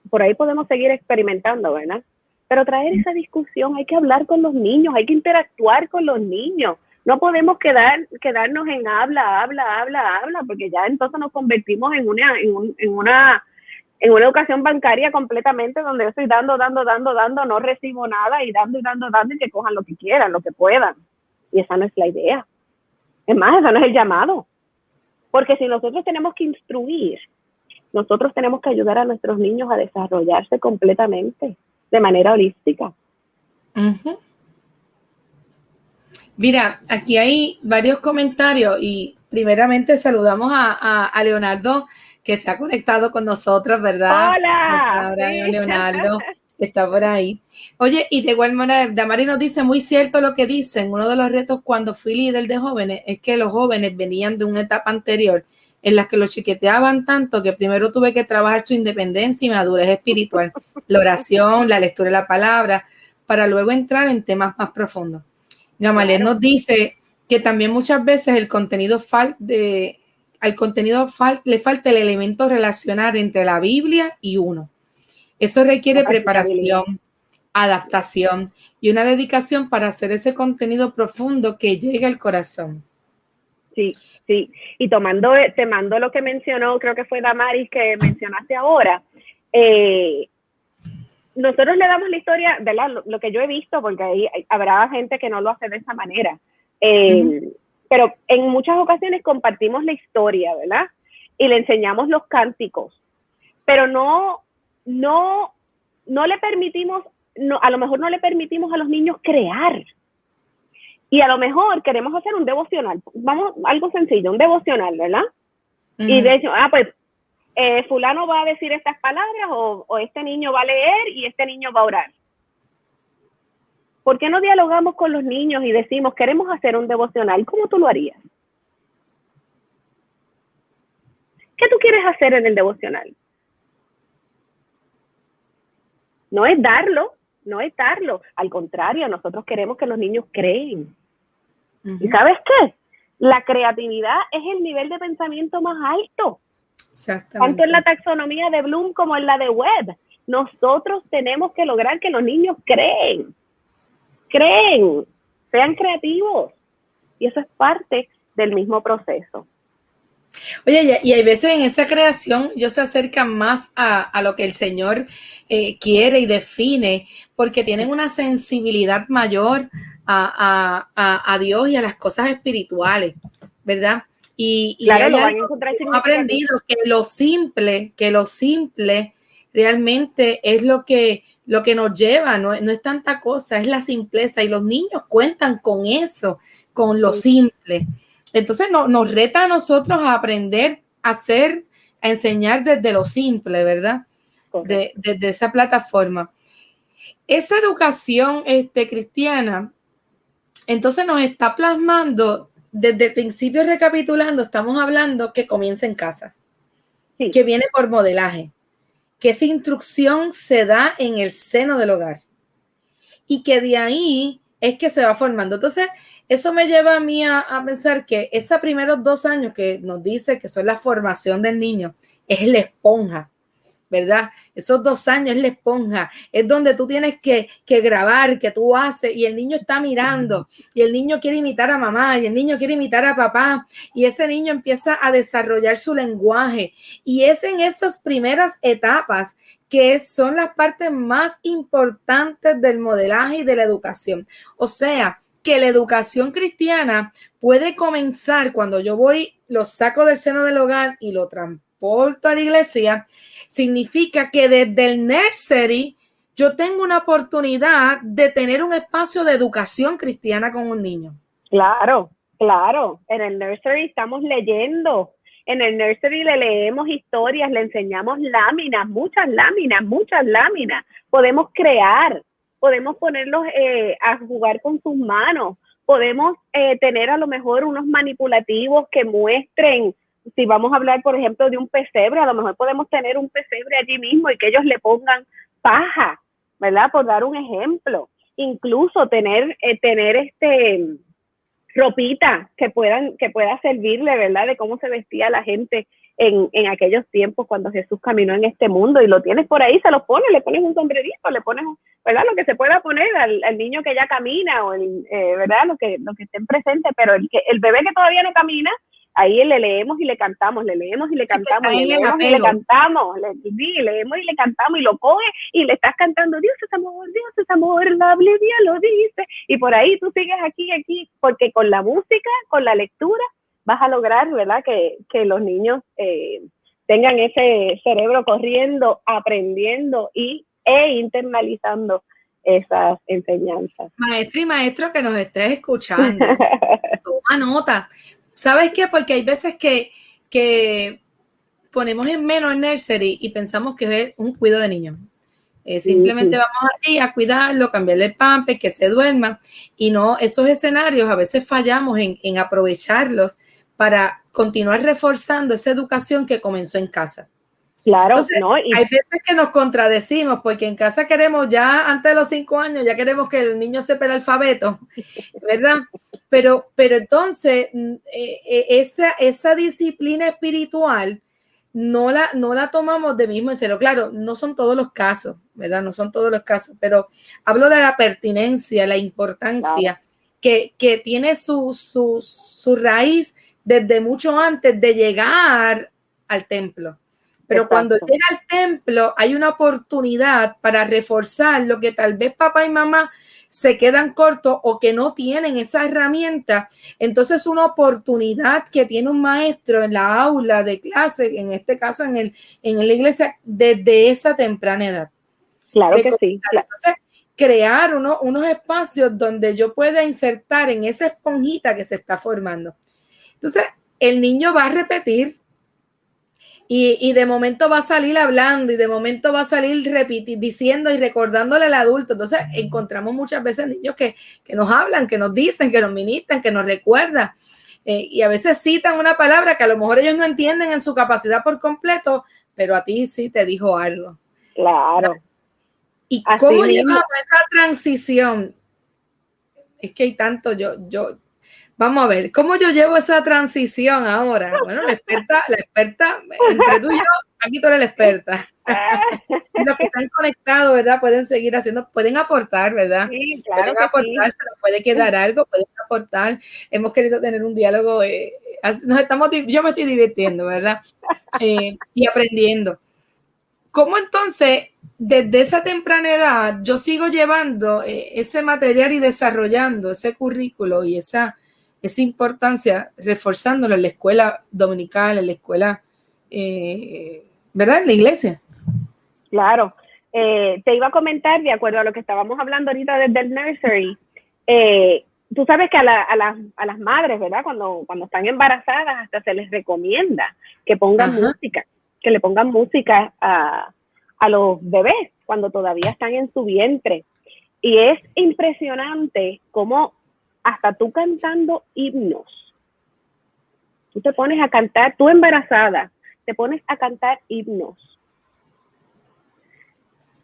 Por ahí podemos seguir experimentando, ¿verdad? Pero traer esa discusión, hay que hablar con los niños, hay que interactuar con los niños. No podemos quedarnos en habla, porque ya entonces nos convertimos en una en una educación bancaria completamente donde yo estoy dando, no recibo nada y dando, y que cojan lo que quieran, lo que puedan. Y esa no es la idea. Es más, ese no es el llamado. Porque si nosotros tenemos que instruir, nosotros tenemos que ayudar a nuestros niños a desarrollarse completamente, de manera holística. Uh-huh. Mira, aquí hay varios comentarios y primeramente saludamos a Leonardo, que está conectado con nosotros, ¿verdad? ¡Hola! Sí. Leonardo, que está por ahí. Oye, y de igual manera, Damari nos dice, muy cierto lo que dicen, uno de los retos cuando fui líder de jóvenes es que los jóvenes venían de una etapa anterior en la que los chiqueteaban tanto que primero tuve que trabajar su independencia y madurez espiritual, la oración, la lectura de la palabra, para luego entrar en temas más profundos. Gamaliel nos dice que también muchas veces el contenido al contenido le falta el elemento relacional entre la Biblia y uno. Eso requiere preparación, adaptación y una dedicación para hacer ese contenido profundo que llegue al corazón. Sí. Y te mando lo que mencionó, creo que fue Damaris que mencionaste ahora. Nosotros le damos la historia, ¿verdad? Lo que yo he visto, porque ahí habrá gente que no lo hace de esa manera. Pero en muchas ocasiones compartimos la historia, ¿verdad? Y le enseñamos los cánticos. Pero no le permitimos, a lo mejor no le permitimos a los niños crear. Y a lo mejor queremos hacer un devocional. Vamos, algo sencillo, un devocional, ¿verdad? Y de hecho, pues, fulano va a decir estas palabras o este niño va a leer y este niño va a orar. ¿Por qué no dialogamos con los niños y decimos, queremos hacer un devocional? ¿Cómo tú lo harías? ¿Qué tú quieres hacer en el devocional? No es darlo. Al contrario, nosotros queremos que los niños creen. ¿Y sabes qué? La creatividad es el nivel de pensamiento más alto. Tanto en la taxonomía de Bloom como en la de Webb. Nosotros tenemos que lograr que los niños creen, sean creativos. Y eso es parte del mismo proceso. Oye, y hay veces en esa creación ellos se acercan más a lo que el Señor quiere y define, porque tienen una sensibilidad mayor a Dios y a las cosas espirituales, ¿verdad? Y claro, hay lo van a algo encontrar que hemos aprendido, que lo simple realmente es lo que nos lleva, no es tanta cosa, es la simpleza, y los niños cuentan con eso, con lo simple. Entonces nos reta a nosotros a aprender a enseñar desde lo simple, ¿verdad? Desde esa plataforma. Esa educación cristiana, entonces nos está plasmando, desde el principio recapitulando, estamos hablando que comienza en casa, que viene por modelaje, que esa instrucción se da en el seno del hogar y que de ahí es que se va formando. Entonces, eso me lleva a mí a pensar que esos primeros 2 años que nos dice que son la formación del niño, es la esponja, ¿verdad? Esos 2 años es la esponja, es donde tú tienes que grabar, que tú haces, y el niño está mirando, y el niño quiere imitar a mamá, y el niño quiere imitar a papá, y ese niño empieza a desarrollar su lenguaje, y es en esas primeras etapas que son las partes más importantes del modelaje y de la educación. O sea, que la educación cristiana puede comenzar cuando yo lo saco del seno del hogar y lo transporto a la iglesia. Significa que desde el nursery yo tengo una oportunidad de tener un espacio de educación cristiana con un niño. Claro. En el nursery estamos leyendo. En el nursery le leemos historias, le enseñamos láminas, muchas láminas. Podemos crear. Podemos ponerlos a jugar con sus manos, podemos tener a lo mejor unos manipulativos que muestren, si vamos a hablar por ejemplo de un pesebre, a lo mejor podemos tener un pesebre allí mismo y que ellos le pongan paja, ¿verdad? Por dar un ejemplo. Incluso tener ropita que pueda servirle, ¿verdad? De cómo se vestía la gente en aquellos tiempos cuando Jesús caminó en este mundo, y lo tienes por ahí, se los pones, le pones un sombrerito, le pones, ¿verdad? Lo que se pueda poner al niño que ya camina, o ¿verdad? Lo que estén presentes, pero el bebé que todavía no camina, ahí le leemos y le cantamos, le leemos y le cantamos, le leemos y le cantamos, leemos y le cantamos y lo coge y le estás cantando, Dios es amor, la Biblia lo dice, y por ahí tú sigues aquí, porque con la música, con la lectura, vas a lograr, ¿verdad?, que los niños tengan ese cerebro corriendo, aprendiendo e internalizando esas enseñanzas. Maestra y maestro que nos estés escuchando, toma nota. ¿Sabes qué? Porque hay veces que ponemos en menos en nursery y pensamos que es un cuidado de niños. Simplemente vamos allí a cuidarlo, cambiarle el pamper, que se duerma, y no, esos escenarios a veces fallamos en aprovecharlos para continuar reforzando esa educación que comenzó en casa. Claro, entonces, ¿no? Hay veces que nos contradecimos porque en casa queremos ya antes de los 5 años, ya queremos que el niño sepa el alfabeto, ¿verdad? Pero entonces esa disciplina espiritual no la tomamos de mismo en serio. Claro, no son todos los casos, ¿verdad? No son todos los casos, pero hablo de la pertinencia, la importancia, claro, que tiene su raíz desde mucho antes de llegar al templo. Pero cuando llega al templo hay una oportunidad para reforzar lo que tal vez papá y mamá se quedan cortos o que no tienen esa herramienta. Entonces una oportunidad que tiene un maestro en la aula de clase, en este caso en la iglesia, desde esa temprana edad. Claro que sí. Entonces, crear unos espacios donde yo pueda insertar en esa esponjita que se está formando. Entonces, el niño va a repetir y de momento va a salir hablando y de momento va a salir diciendo y recordándole al adulto. Entonces, encontramos muchas veces niños que nos hablan, que nos dicen, que nos ministran, que nos recuerdan. Y a veces citan una palabra que a lo mejor ellos no entienden en su capacidad por completo, pero a ti sí te dijo algo. Claro. ¿Y cómo llevamos esa transición? Es que hay tanto, vamos a ver, ¿cómo yo llevo esa transición ahora? Bueno, la experta, entre tú y yo, aquí tú eres la experta. Los que están conectados, ¿verdad? Pueden seguir haciendo, pueden aportar, ¿verdad? Sí, claro. Pueden aportar, sí. Se nos puede quedar algo, pueden aportar. Hemos querido tener un diálogo, yo me estoy divirtiendo, ¿verdad? Y aprendiendo. ¿Cómo entonces, desde esa temprana edad, yo sigo llevando ese material y desarrollando ese currículo y esa importancia, reforzándolo en la escuela dominical, en la escuela, ¿verdad? En la iglesia. Claro. Te iba a comentar, de acuerdo a lo que estábamos hablando ahorita desde el nursery, tú sabes que a las madres, ¿verdad? Cuando están embarazadas, hasta se les recomienda que pongan música, que le pongan música a los bebés cuando todavía están en su vientre. Y es impresionante cómo hasta tú cantando himnos, tú te pones a cantar, tú embarazada, te pones a cantar himnos.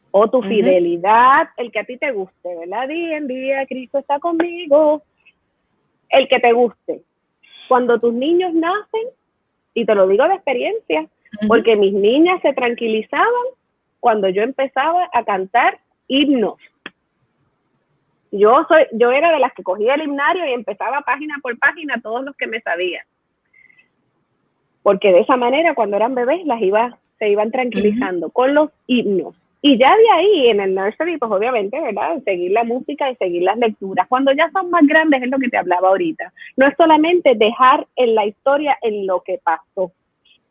O tu fidelidad, el que a ti te guste, ¿verdad? Día en día Cristo está conmigo. El que te guste. Cuando tus niños nacen, y te lo digo de experiencia, porque mis niñas se tranquilizaban cuando yo empezaba a cantar himnos. Yo era de las que cogía el himnario y empezaba página por página todos los que me sabía. Porque de esa manera, cuando eran bebés, se iban tranquilizando con los himnos. Y ya de ahí, en el nursery, pues obviamente, ¿verdad? Seguir la música y seguir las lecturas. Cuando ya son más grandes, es lo que te hablaba ahorita. No es solamente dejar en la historia en lo que pasó,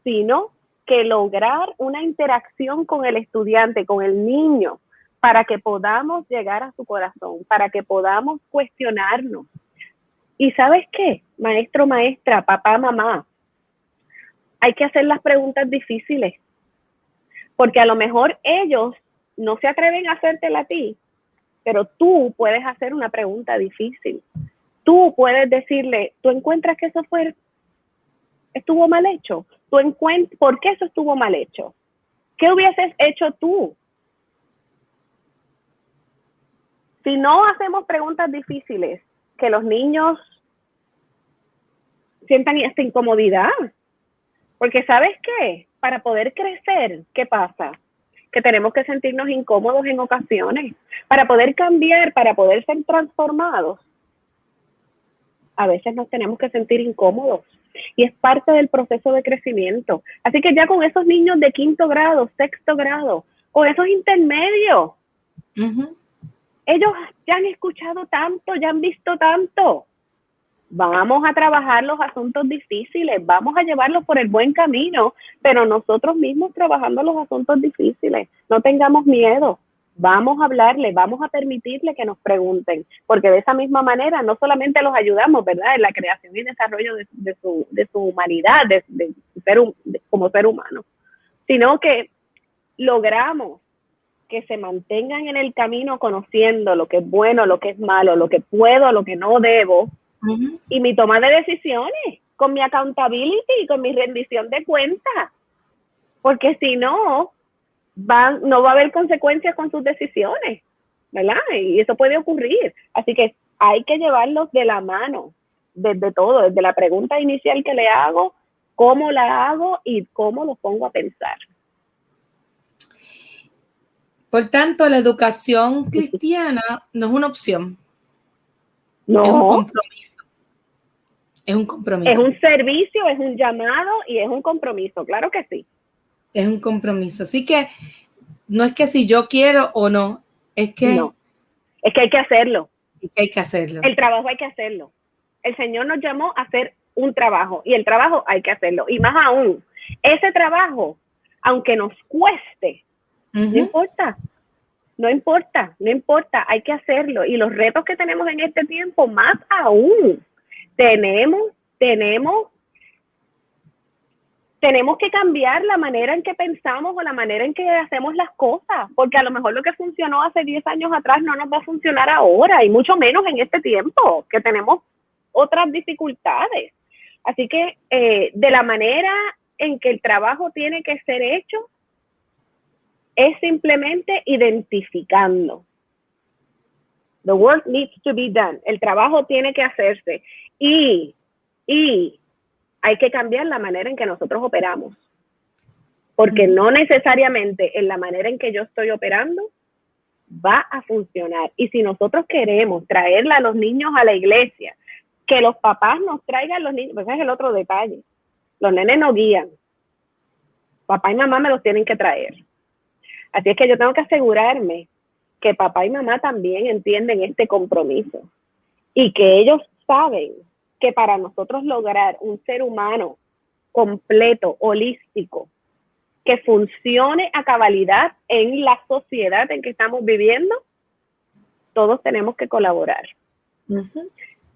sino que lograr una interacción con el estudiante, con el niño, para que podamos llegar a su corazón, para que podamos cuestionarnos. ¿Y sabes qué? Maestro, maestra, papá, mamá, hay que hacer las preguntas difíciles. Porque a lo mejor ellos no se atreven a hacértela a ti, pero tú puedes hacer una pregunta difícil. Tú puedes decirle, ¿tú encuentras que eso estuvo mal hecho? ¿Por qué eso estuvo mal hecho? ¿Qué hubieses hecho tú? Si no hacemos preguntas difíciles, que los niños sientan esta incomodidad. Porque ¿sabes qué? Para poder crecer, ¿qué pasa? Que tenemos que sentirnos incómodos en ocasiones. Para poder cambiar, para poder ser transformados, a veces nos tenemos que sentir incómodos. y es parte del proceso de crecimiento. Así que ya con esos niños de 5º grado, 6º grado, o esos intermedios, ellos ya han escuchado tanto, ya han visto tanto. Vamos a trabajar los asuntos difíciles, vamos a llevarlos por el buen camino, pero nosotros mismos trabajando los asuntos difíciles. No tengamos miedo, vamos a hablarle, vamos a permitirle que nos pregunten, porque de esa misma manera no solamente los ayudamos, ¿verdad?, en la creación y desarrollo de su humanidad, como ser humano, sino que logramos que se mantengan en el camino conociendo lo que es bueno, lo que es malo, lo que puedo, lo que no debo, y mi toma de decisiones, con mi accountability, con mi rendición de cuentas, porque si no, no va a haber consecuencias con sus decisiones, ¿verdad? Y eso puede ocurrir. Así que hay que llevarlos de la mano, desde todo, desde la pregunta inicial que le hago, cómo la hago y cómo los pongo a pensar. Por tanto, la educación cristiana no es una opción. No. Es un compromiso. Es un compromiso. Es un servicio, es un llamado y es un compromiso, claro que sí. Es un compromiso. Así que no es que si yo quiero o no, es que... No, es que hay que hacerlo. Es que hay que hacerlo. El trabajo hay que hacerlo. El Señor nos llamó a hacer un trabajo y el trabajo hay que hacerlo. Y más aún, ese trabajo, aunque nos cueste, no importa. No importa, no importa, hay que hacerlo. Y los retos que tenemos en este tiempo, más aún, tenemos que cambiar la manera en que pensamos o la manera en que hacemos las cosas, porque a lo mejor lo que funcionó hace 10 años atrás no nos va a funcionar ahora, y mucho menos en este tiempo, que tenemos otras dificultades. Así que de la manera en que el trabajo tiene que ser hecho, es simplemente identificando. The work needs to be done. El trabajo tiene que hacerse. Y hay que cambiar la manera en que nosotros operamos. Porque no necesariamente en la manera en que yo estoy operando va a funcionar. Y si nosotros queremos traerle a los niños a la iglesia, que los papás nos traigan los niños, pues ese es el otro detalle. Los nenes no guían. Papá y mamá me los tienen que traer. Así es que yo tengo que asegurarme que papá y mamá también entienden este compromiso y que ellos saben que para nosotros lograr un ser humano completo, holístico, que funcione a cabalidad en la sociedad en que estamos viviendo, todos tenemos que colaborar.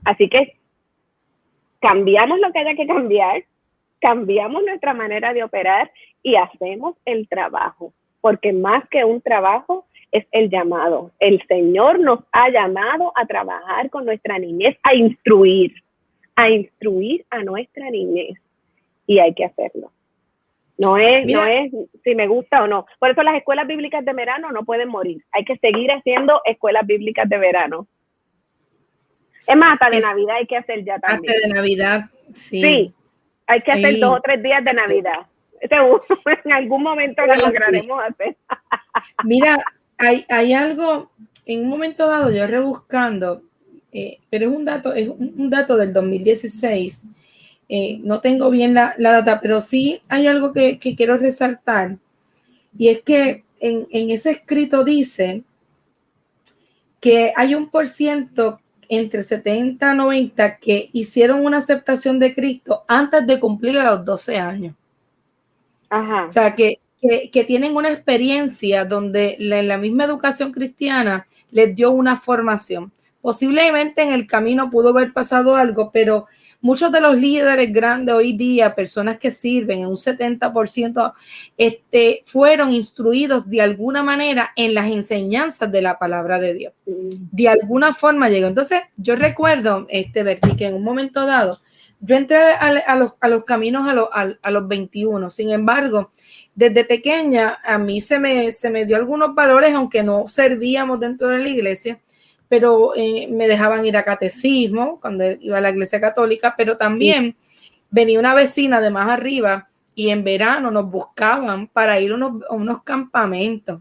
Así que cambiamos lo que haya que cambiar, cambiamos nuestra manera de operar y hacemos el trabajo. Porque más que un trabajo es el llamado. El Señor nos ha llamado a trabajar con nuestra niñez, a instruir a nuestra niñez. Y hay que hacerlo. No es si me gusta o no. Por eso las escuelas bíblicas de verano no pueden morir. Hay que seguir haciendo escuelas bíblicas de verano. Es más, hasta de Navidad hay que hacer ya también. Hasta de Navidad, sí. Sí, hay que hacer 2 o 3 días de Navidad. Seguro, en algún momento lo lograremos hacer. Mira, hay algo, en un momento dado, yo rebuscando, pero es un dato del 2016. No tengo bien la data, pero sí hay algo que quiero resaltar, y es que en ese escrito dice que hay un % entre 70 y 90 que hicieron una aceptación de Cristo antes de cumplir a los 12 años. Ajá. O sea, que tienen una experiencia donde la misma educación cristiana les dio una formación. Posiblemente en el camino pudo haber pasado algo, pero muchos de los líderes grandes hoy día, personas que sirven, en un 70%, fueron instruidos de alguna manera en las enseñanzas de la palabra de Dios. De alguna forma llegó. Entonces, yo recuerdo, Bertie, que en un momento dado, yo entré a los caminos a los 21. Sin embargo, desde pequeña a mí se me dio algunos valores, aunque no servíamos dentro de la iglesia, pero me dejaban ir a catecismo cuando iba a la iglesia católica, pero también venía una vecina de más arriba y en verano nos buscaban para ir a unos campamentos.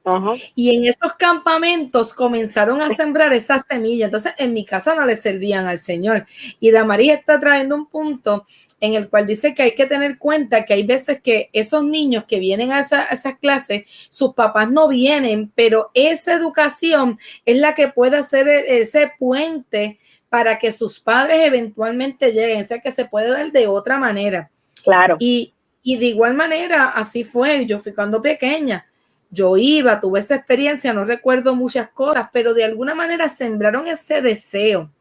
Ajá. Y en esos campamentos comenzaron a sembrar esas semillas. Entonces, en mi casa no le servían al Señor. Y Damaris está trayendo un punto en el cual dice que hay que tener cuenta que hay veces que esos niños que vienen a esas clases, sus papás no vienen, pero esa educación es la que puede hacer ese puente para que sus padres eventualmente lleguen. O sea, que se puede dar de otra manera. Claro. Y de igual manera, así fue. Yo fui cuando pequeña. Yo iba, tuve esa experiencia, no recuerdo muchas cosas, pero de alguna manera sembraron ese deseo,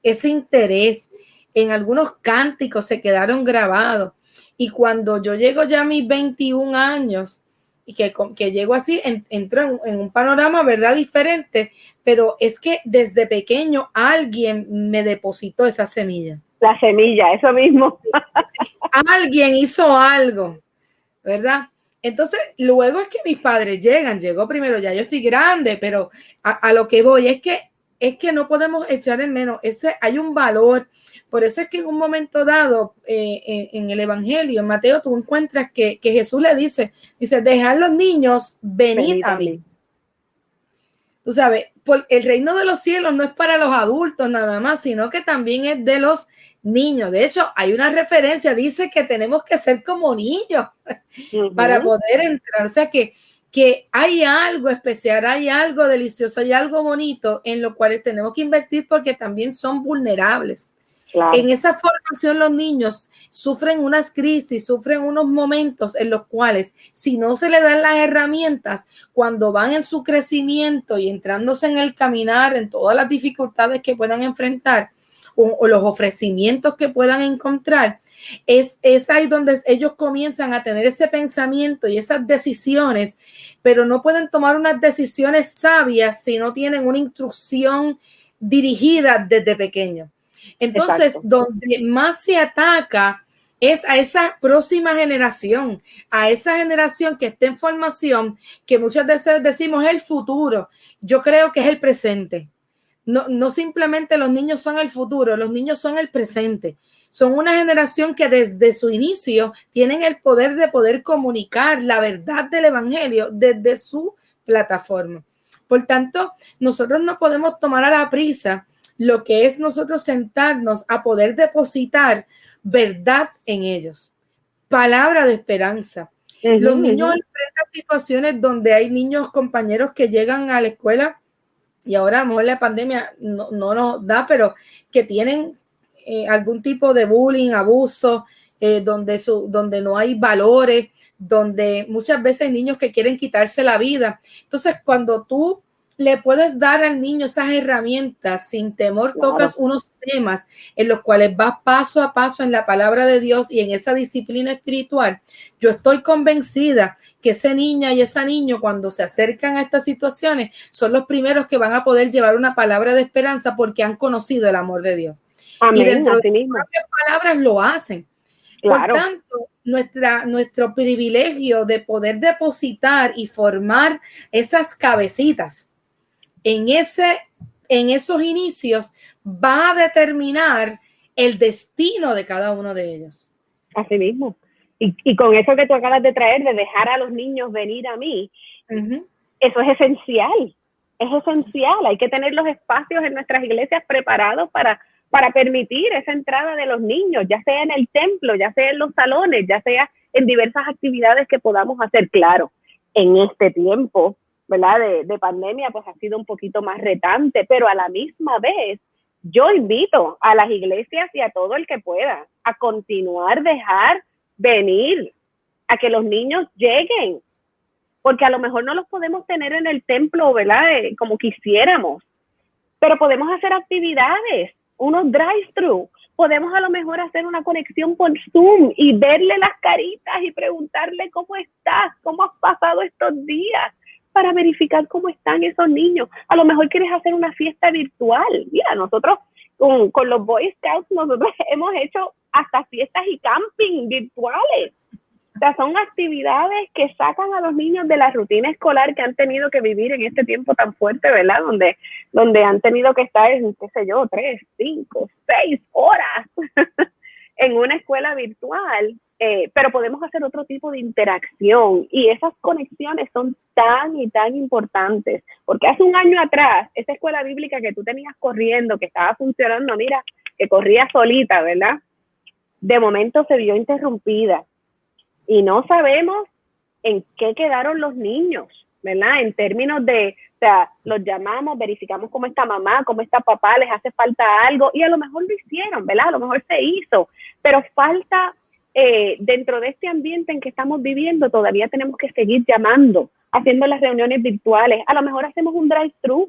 ese interés. En algunos cánticos se quedaron grabados. Y cuando yo llego ya a mis 21 años y que llego así, entro en un panorama, ¿verdad? Diferente, pero es que desde pequeño alguien me depositó esa semilla. La semilla, eso mismo. Alguien hizo algo, ¿verdad? Entonces, luego es que mis padres llegó primero, ya yo estoy grande, pero a lo que voy es que no podemos echar en menos, hay un valor. Por eso es que en un momento dado, en el Evangelio, en Mateo, tú encuentras que Jesús le dice, dejad los niños, venid a mí. Tú sabes, el reino de los cielos no es para los adultos nada más, sino que también es de los niños. De hecho, hay una referencia, dice que tenemos que ser como niños para poder entrar. O sea, que hay algo especial, hay algo delicioso, hay algo bonito en lo cual tenemos que invertir porque también son vulnerables. Claro. En esa formación los niños sufren unas crisis, sufren unos momentos en los cuales si no se le dan las herramientas, cuando van en su crecimiento y entrándose en el caminar, en todas las dificultades que puedan enfrentar o los ofrecimientos que puedan encontrar, es ahí donde ellos comienzan a tener ese pensamiento y esas decisiones, pero no pueden tomar unas decisiones sabias si no tienen una instrucción dirigida desde pequeño. Entonces, exacto, donde más se ataca es a esa próxima generación, a esa generación que está en formación, que muchas veces decimos es el futuro. Yo creo que es el presente. No simplemente los niños son el futuro, los niños son el presente. Son una generación que desde su inicio tienen el poder de poder comunicar la verdad del evangelio desde su plataforma. Por tanto, nosotros no podemos tomar a la prisa lo que es nosotros sentarnos a poder depositar verdad en ellos. Palabra de esperanza. Los niños enfrentan situaciones donde hay niños, compañeros que llegan a la escuela y ahora a lo mejor la pandemia no nos da, pero que tienen algún tipo de bullying, abuso, donde no hay valores, donde muchas veces hay niños que quieren quitarse la vida. Entonces, cuando tú le puedes dar al niño esas herramientas sin temor, claro, tocas unos temas en los cuales vas paso a paso en la palabra de Dios y en esa disciplina espiritual. Yo estoy convencida que esa niña y ese niño, cuando se acercan a estas situaciones, son los primeros que van a poder llevar una palabra de esperanza porque han conocido el amor de Dios. Amén, y dentro de sus propias palabras lo hacen. Claro. Por tanto, nuestro privilegio de poder depositar y formar esas cabecitas en esos inicios va a determinar el destino de cada uno de ellos. Así mismo. Y con eso que tú acabas de traer, de dejar a los niños venir a mí, eso es esencial. Es esencial. Hay que tener los espacios en nuestras iglesias preparados para permitir esa entrada de los niños, ya sea en el templo, ya sea en los salones, ya sea en diversas actividades que podamos hacer. Claro, en este tiempo, ¿verdad? De pandemia, pues ha sido un poquito más retante, pero a la misma vez yo invito a las iglesias y a todo el que pueda a continuar, dejar venir, a que los niños lleguen, porque a lo mejor no los podemos tener en el templo, ¿verdad? Como quisiéramos, pero podemos hacer actividades, unos drive-thru, podemos a lo mejor hacer una conexión por Zoom y verle las caritas y preguntarle cómo estás, cómo has pasado estos días, para verificar cómo están esos niños. A lo mejor quieres hacer una fiesta virtual. Mira, nosotros con los Boy Scouts, nosotros hemos hecho hasta fiestas y camping virtuales. O sea, son actividades que sacan a los niños de la rutina escolar que han tenido que vivir en este tiempo tan fuerte, ¿verdad? Donde han tenido que estar, qué sé yo, 3, 5, 6 horas en una escuela virtual, pero podemos hacer otro tipo de interacción y esas conexiones son tan y tan importantes, porque hace un año atrás, esa escuela bíblica que tú tenías corriendo, que estaba funcionando, mira, que corría solita, ¿verdad? De momento se vio interrumpida y no sabemos en qué quedaron los niños, ¿verdad? En términos de, o sea, los llamamos, verificamos cómo está mamá, cómo está papá, les hace falta algo, y a lo mejor lo hicieron, ¿verdad? A lo mejor se hizo, pero falta, dentro de este ambiente en que estamos viviendo, todavía tenemos que seguir llamando, haciendo las reuniones virtuales, a lo mejor hacemos un drive-thru,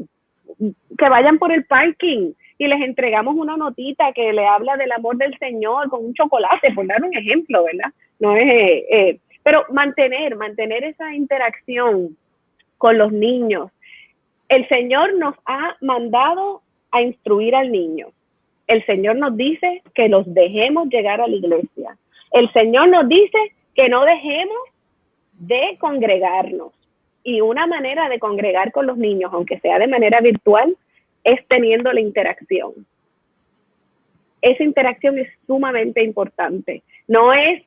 que vayan por el parking y les entregamos una notita que le habla del amor del Señor con un chocolate, por dar un ejemplo, ¿verdad? No es... pero mantener esa interacción con los niños. El Señor nos ha mandado a instruir al niño. El Señor nos dice que los dejemos llegar a la iglesia. El Señor nos dice que no dejemos de congregarnos. Y una manera de congregar con los niños, aunque sea de manera virtual, es teniendo la interacción. Esa interacción es sumamente importante. No es...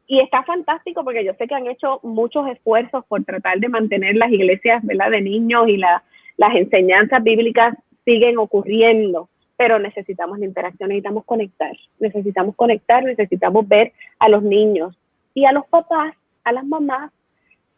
Y está fantástico porque yo sé que han hecho muchos esfuerzos por tratar de mantener las iglesias, ¿verdad?, de niños y las enseñanzas bíblicas siguen ocurriendo, pero necesitamos la interacción, necesitamos conectar, necesitamos ver a los niños y a los papás, a las mamás,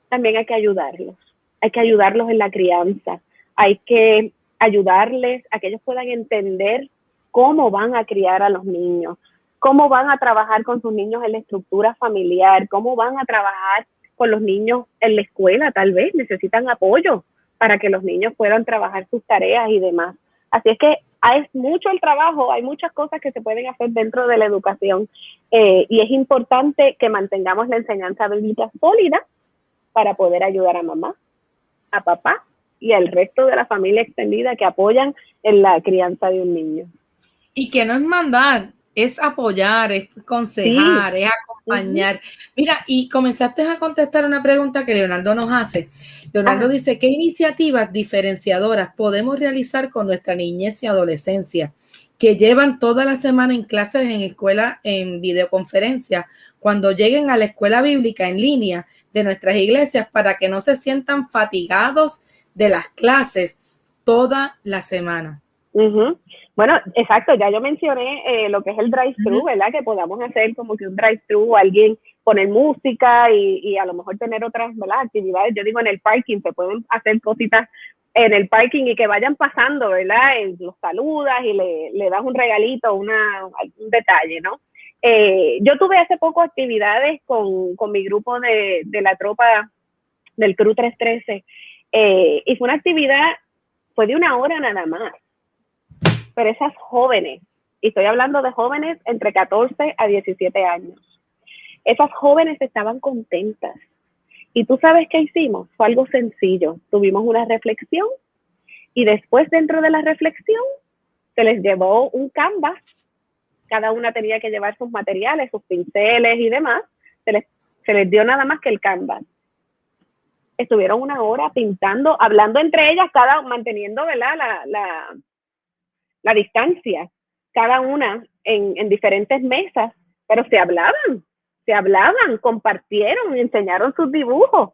también hay que ayudarlos en la crianza, hay que ayudarles a que ellos puedan entender cómo van a criar a los niños, cómo van a trabajar con sus niños en la estructura familiar, cómo van a trabajar con los niños en la escuela, tal vez necesitan apoyo para que los niños puedan trabajar sus tareas y demás. Así es que hay mucho el trabajo, hay muchas cosas que se pueden hacer dentro de la educación y es importante que mantengamos la enseñanza bíblica sólida para poder ayudar a mamá, a papá y al resto de la familia extendida que apoyan en la crianza de un niño. Y que no es mandar, es apoyar, es aconsejar, sí, es acompañar. Mira, y comenzaste a contestar una pregunta que Leonardo nos hace. Leonardo dice, ¿qué iniciativas diferenciadoras podemos realizar con nuestra niñez y adolescencia que llevan toda la semana en clases en escuela, en videoconferencia, cuando lleguen a la escuela bíblica en línea de nuestras iglesias para que no se sientan fatigados de las clases toda la semana? Bueno, exacto, ya yo mencioné lo que es el drive-thru, ¿verdad? Que podamos hacer como que un drive-thru, alguien poner música y a lo mejor tener otras, ¿verdad?, actividades. Yo digo, en el parking se pueden hacer cositas en el parking y que vayan pasando, ¿verdad? Los saludas y le das un regalito, un detalle, ¿no? Yo tuve hace poco actividades con mi grupo de la tropa del Cru 313 y fue una actividad, fue de 1 hora nada más. Pero esas jóvenes, y estoy hablando de jóvenes entre 14 a 17 años, esas jóvenes estaban contentas. ¿Y tú sabes qué hicimos? Fue algo sencillo. Tuvimos una reflexión y después dentro de la reflexión se les llevó un canvas. Cada una tenía que llevar sus materiales, sus pinceles y demás. Se les dio nada más que el canvas. Estuvieron 1 hora pintando, hablando entre ellas, cada manteniendo, ¿verdad?, la distancia, cada una en diferentes mesas, pero se hablaban, compartieron, enseñaron sus dibujos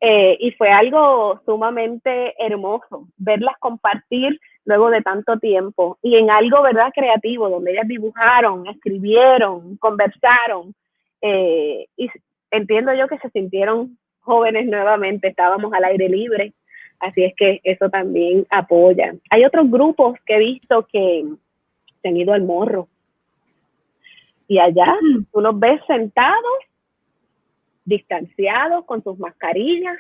y fue algo sumamente hermoso verlas compartir luego de tanto tiempo y en algo, ¿verdad?, creativo, donde ellas dibujaron, escribieron, conversaron y entiendo yo que se sintieron jóvenes nuevamente, estábamos al aire libre. Así es que eso también apoya. Hay otros grupos que he visto que se han ido al morro. Y allá tú los ves sentados, distanciados, con sus mascarillas,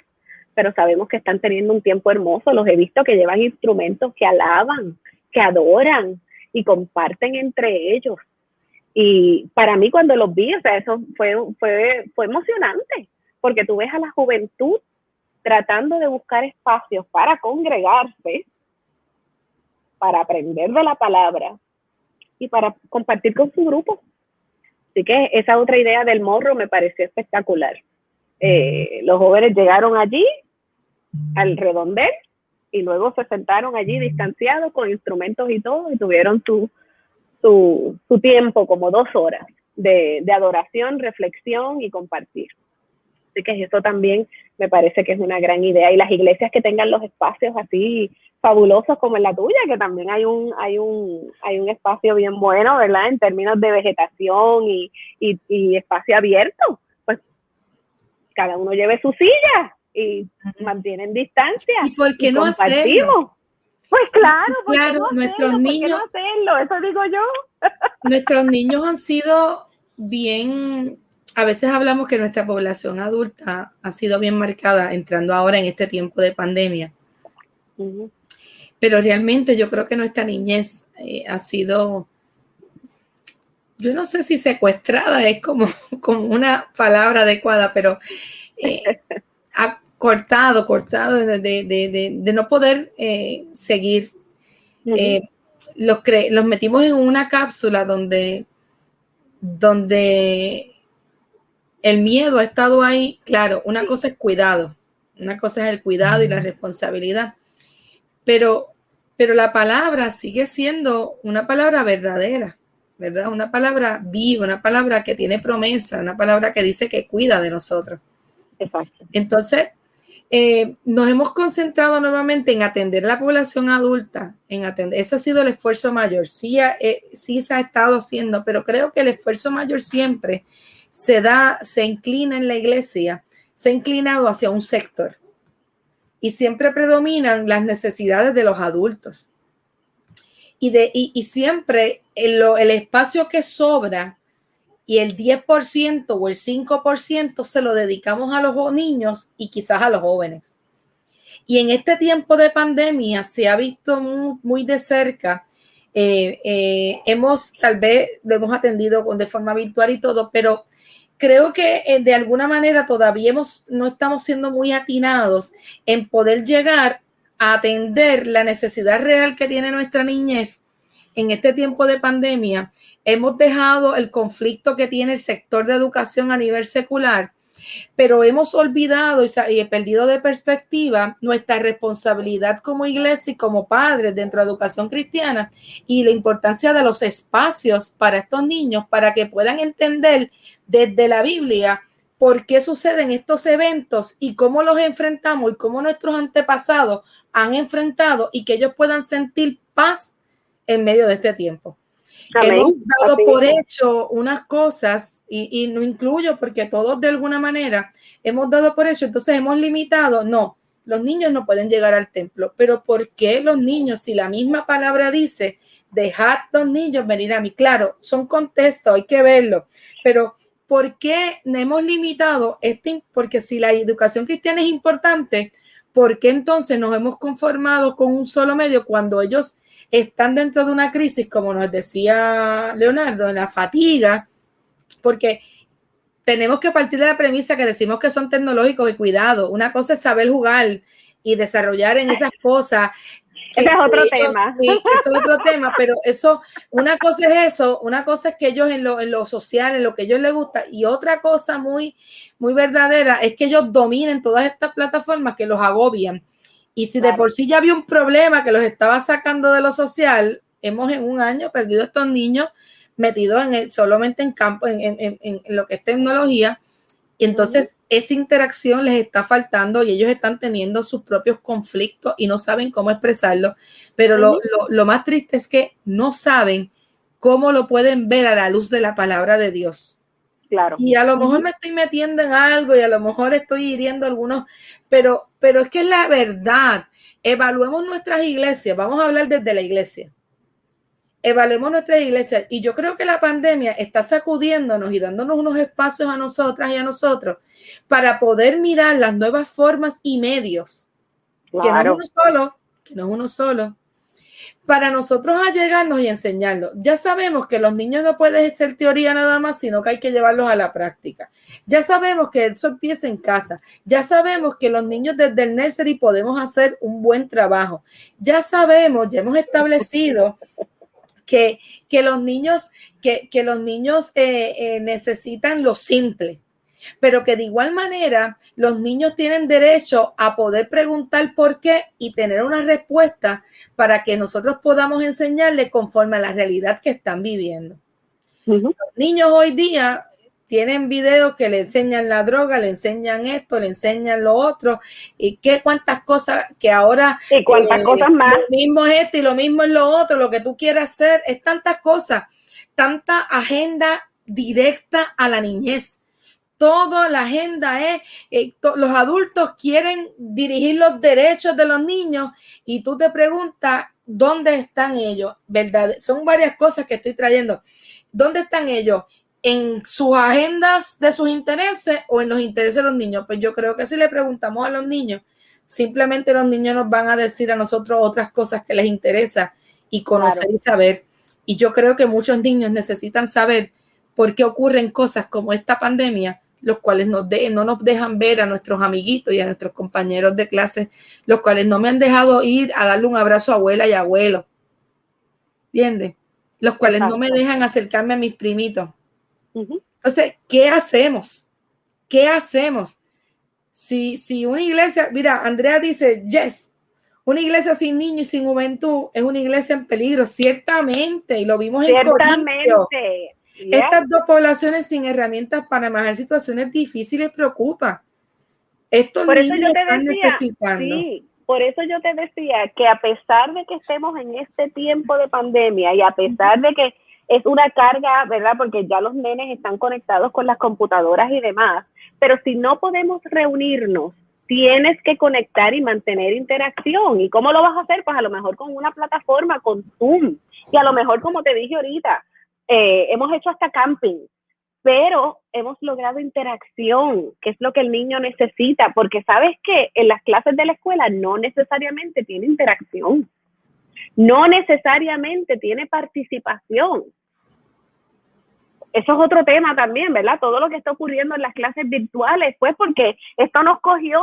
pero sabemos que están teniendo un tiempo hermoso. Los he visto que llevan instrumentos que alaban, que adoran y comparten entre ellos. Y para mí cuando los vi, o sea, eso fue emocionante, porque tú ves a la juventud tratando de buscar espacios para congregarse, para aprender de la palabra y para compartir con su grupo. Así que esa otra idea del morro me pareció espectacular. Los jóvenes llegaron allí, al redondel, y luego se sentaron allí distanciados con instrumentos y todo, y tuvieron su tiempo, como 2 horas, de adoración, reflexión y compartir. Así que eso también me parece que es una gran idea. Y las iglesias que tengan los espacios así fabulosos como en la tuya, que también hay un espacio bien bueno, ¿verdad? En términos de vegetación y espacio abierto, pues cada uno lleve su silla y mantienen distancia. ¿Y por qué no compartimos. Hacerlo? Pues claro, ¿por qué Claro, no hacerlo? ¿Por qué no hacerlo? Eso digo yo. Nuestros niños han sido bien, a veces hablamos que nuestra población adulta ha sido bien marcada entrando ahora en este tiempo de pandemia. Uh-huh. Pero realmente yo creo que nuestra niñez ha sido, yo no sé si secuestrada es como una palabra adecuada, pero ha cortado de no poder seguir. Uh-huh. Los metimos en una cápsula donde el miedo ha estado ahí. Claro, una cosa es cuidado, una cosa es el cuidado y la responsabilidad, pero la palabra sigue siendo una palabra verdadera, ¿verdad? Una palabra viva, una palabra que tiene promesa, una palabra que dice que cuida de nosotros. Exacto. Entonces, nos hemos concentrado nuevamente en atender a la población adulta, eso ha sido el esfuerzo mayor, sí se ha estado haciendo, pero creo que el esfuerzo mayor siempre se inclina en la iglesia, se ha inclinado hacia un sector y siempre predominan las necesidades de los adultos y siempre el espacio que sobra y el 10% o el 5% se lo dedicamos a los niños y quizás a los jóvenes. Y en este tiempo de pandemia se ha visto muy de cerca. Tal vez lo hemos atendido de forma virtual y todo, pero creo que de alguna manera todavía no estamos siendo muy atinados en poder llegar a atender la necesidad real que tiene nuestra niñez en este tiempo de pandemia. Hemos dejado el conflicto que tiene el sector de educación a nivel secular, pero hemos olvidado y perdido de perspectiva nuestra responsabilidad como iglesia y como padres dentro de educación cristiana y la importancia de los espacios para estos niños, para que puedan entender desde la Biblia por qué suceden estos eventos y cómo los enfrentamos y cómo nuestros antepasados han enfrentado y que ellos puedan sentir paz en medio de este tiempo. Amén. Hemos dado por hecho unas cosas y no incluyo porque todos de alguna manera hemos dado por hecho, entonces hemos limitado, no, los niños no pueden llegar al templo, pero ¿por qué los niños? Si la misma palabra dice, dejad los niños venir a mí, claro, son contextos, hay que verlo, pero ¿por qué hemos limitado porque si la educación cristiana es importante, ¿por qué entonces nos hemos conformado con un solo medio cuando ellos están dentro de una crisis, como nos decía Leonardo, en la fatiga, porque tenemos que partir de la premisa que decimos que son tecnológicos y cuidado. Una cosa es saber jugar y desarrollar en esas cosas. Ese es otro tema. Sí, eso es otro tema, pero una cosa es que ellos en lo social, en lo que a ellos les gusta, y otra cosa muy, muy verdadera es que ellos dominen todas estas plataformas que los agobian. Y si de por sí ya había un problema que los estaba sacando de lo social, hemos en un año perdido a estos niños metidos solamente en campo, en lo que es tecnología. Y entonces esa interacción les está faltando y ellos están teniendo sus propios conflictos y no saben cómo expresarlo. Pero lo más triste es que no saben cómo lo pueden ver a la luz de la palabra de Dios. Claro. Y a lo mejor me estoy metiendo en algo y a lo mejor estoy hiriendo a algunos, pero es que es la verdad. Evaluemos nuestras iglesias. Vamos a hablar desde la iglesia. Evaluemos nuestras iglesias. Y yo creo que la pandemia está sacudiéndonos y dándonos unos espacios a nosotras y a nosotros para poder mirar las nuevas formas y medios. Claro. Que no es uno solo. Para nosotros allegarnos y enseñarlos. Ya sabemos que los niños no pueden ser teoría nada más, sino que hay que llevarlos a la práctica. Ya sabemos que eso empieza en casa. Ya sabemos que los niños desde el nursery podemos hacer un buen trabajo. Ya sabemos, ya hemos establecido que los niños necesitan lo simple. Pero que de igual manera los niños tienen derecho a poder preguntar por qué y tener una respuesta para que nosotros podamos enseñarles conforme a la realidad que están viviendo. Uh-huh. Los niños hoy día tienen videos que le enseñan la droga, le enseñan esto, le enseñan lo otro, y cuántas cosas que ahora y cuántas cosas más. Lo mismo es esto y lo mismo es lo otro, lo que tú quieras hacer, es tantas cosas, tanta agenda directa a la niñez. Toda la agenda es, los adultos quieren dirigir los derechos de los niños y tú te preguntas, ¿dónde están ellos? ¿Verdad? Son varias cosas que estoy trayendo. ¿Dónde están ellos? ¿En sus agendas de sus intereses o en los intereses de los niños? Pues yo creo que si le preguntamos a los niños, simplemente los niños nos van a decir a nosotros otras cosas que les interesa y conocer, claro, y saber. Y yo creo que muchos niños necesitan saber por qué ocurren cosas como esta pandemia, los cuales no nos dejan ver a nuestros amiguitos y a nuestros compañeros de clase, los cuales no me han dejado ir a darle un abrazo a abuela y abuelo. ¿Entiendes? Los cuales exacto, no me dejan acercarme a mis primitos. Uh-huh. Entonces, ¿qué hacemos? ¿Qué hacemos? Si una iglesia, mira, Andrea dice, yes, una iglesia sin niños y sin juventud es una iglesia en peligro, ciertamente, y lo vimos en Corintio. Yeah. Estas dos poblaciones sin herramientas para manejar situaciones difíciles preocupa. Estos por eso niños yo te están decía, necesitando. Sí, por eso yo te decía que a pesar de que estemos en este tiempo de pandemia y a pesar de que es una carga, ¿verdad? Porque ya los nenes están conectados con las computadoras y demás, pero si no podemos reunirnos, tienes que conectar y mantener interacción. ¿Y cómo lo vas a hacer? Pues a lo mejor con una plataforma, con Zoom, y a lo mejor, como te dije ahorita, hemos hecho hasta camping, pero hemos logrado interacción, que es lo que el niño necesita, porque sabes que en las clases de la escuela no necesariamente tiene interacción, no necesariamente tiene participación. Eso es otro tema también, ¿verdad? Todo lo que está ocurriendo en las clases virtuales, pues porque esto nos cogió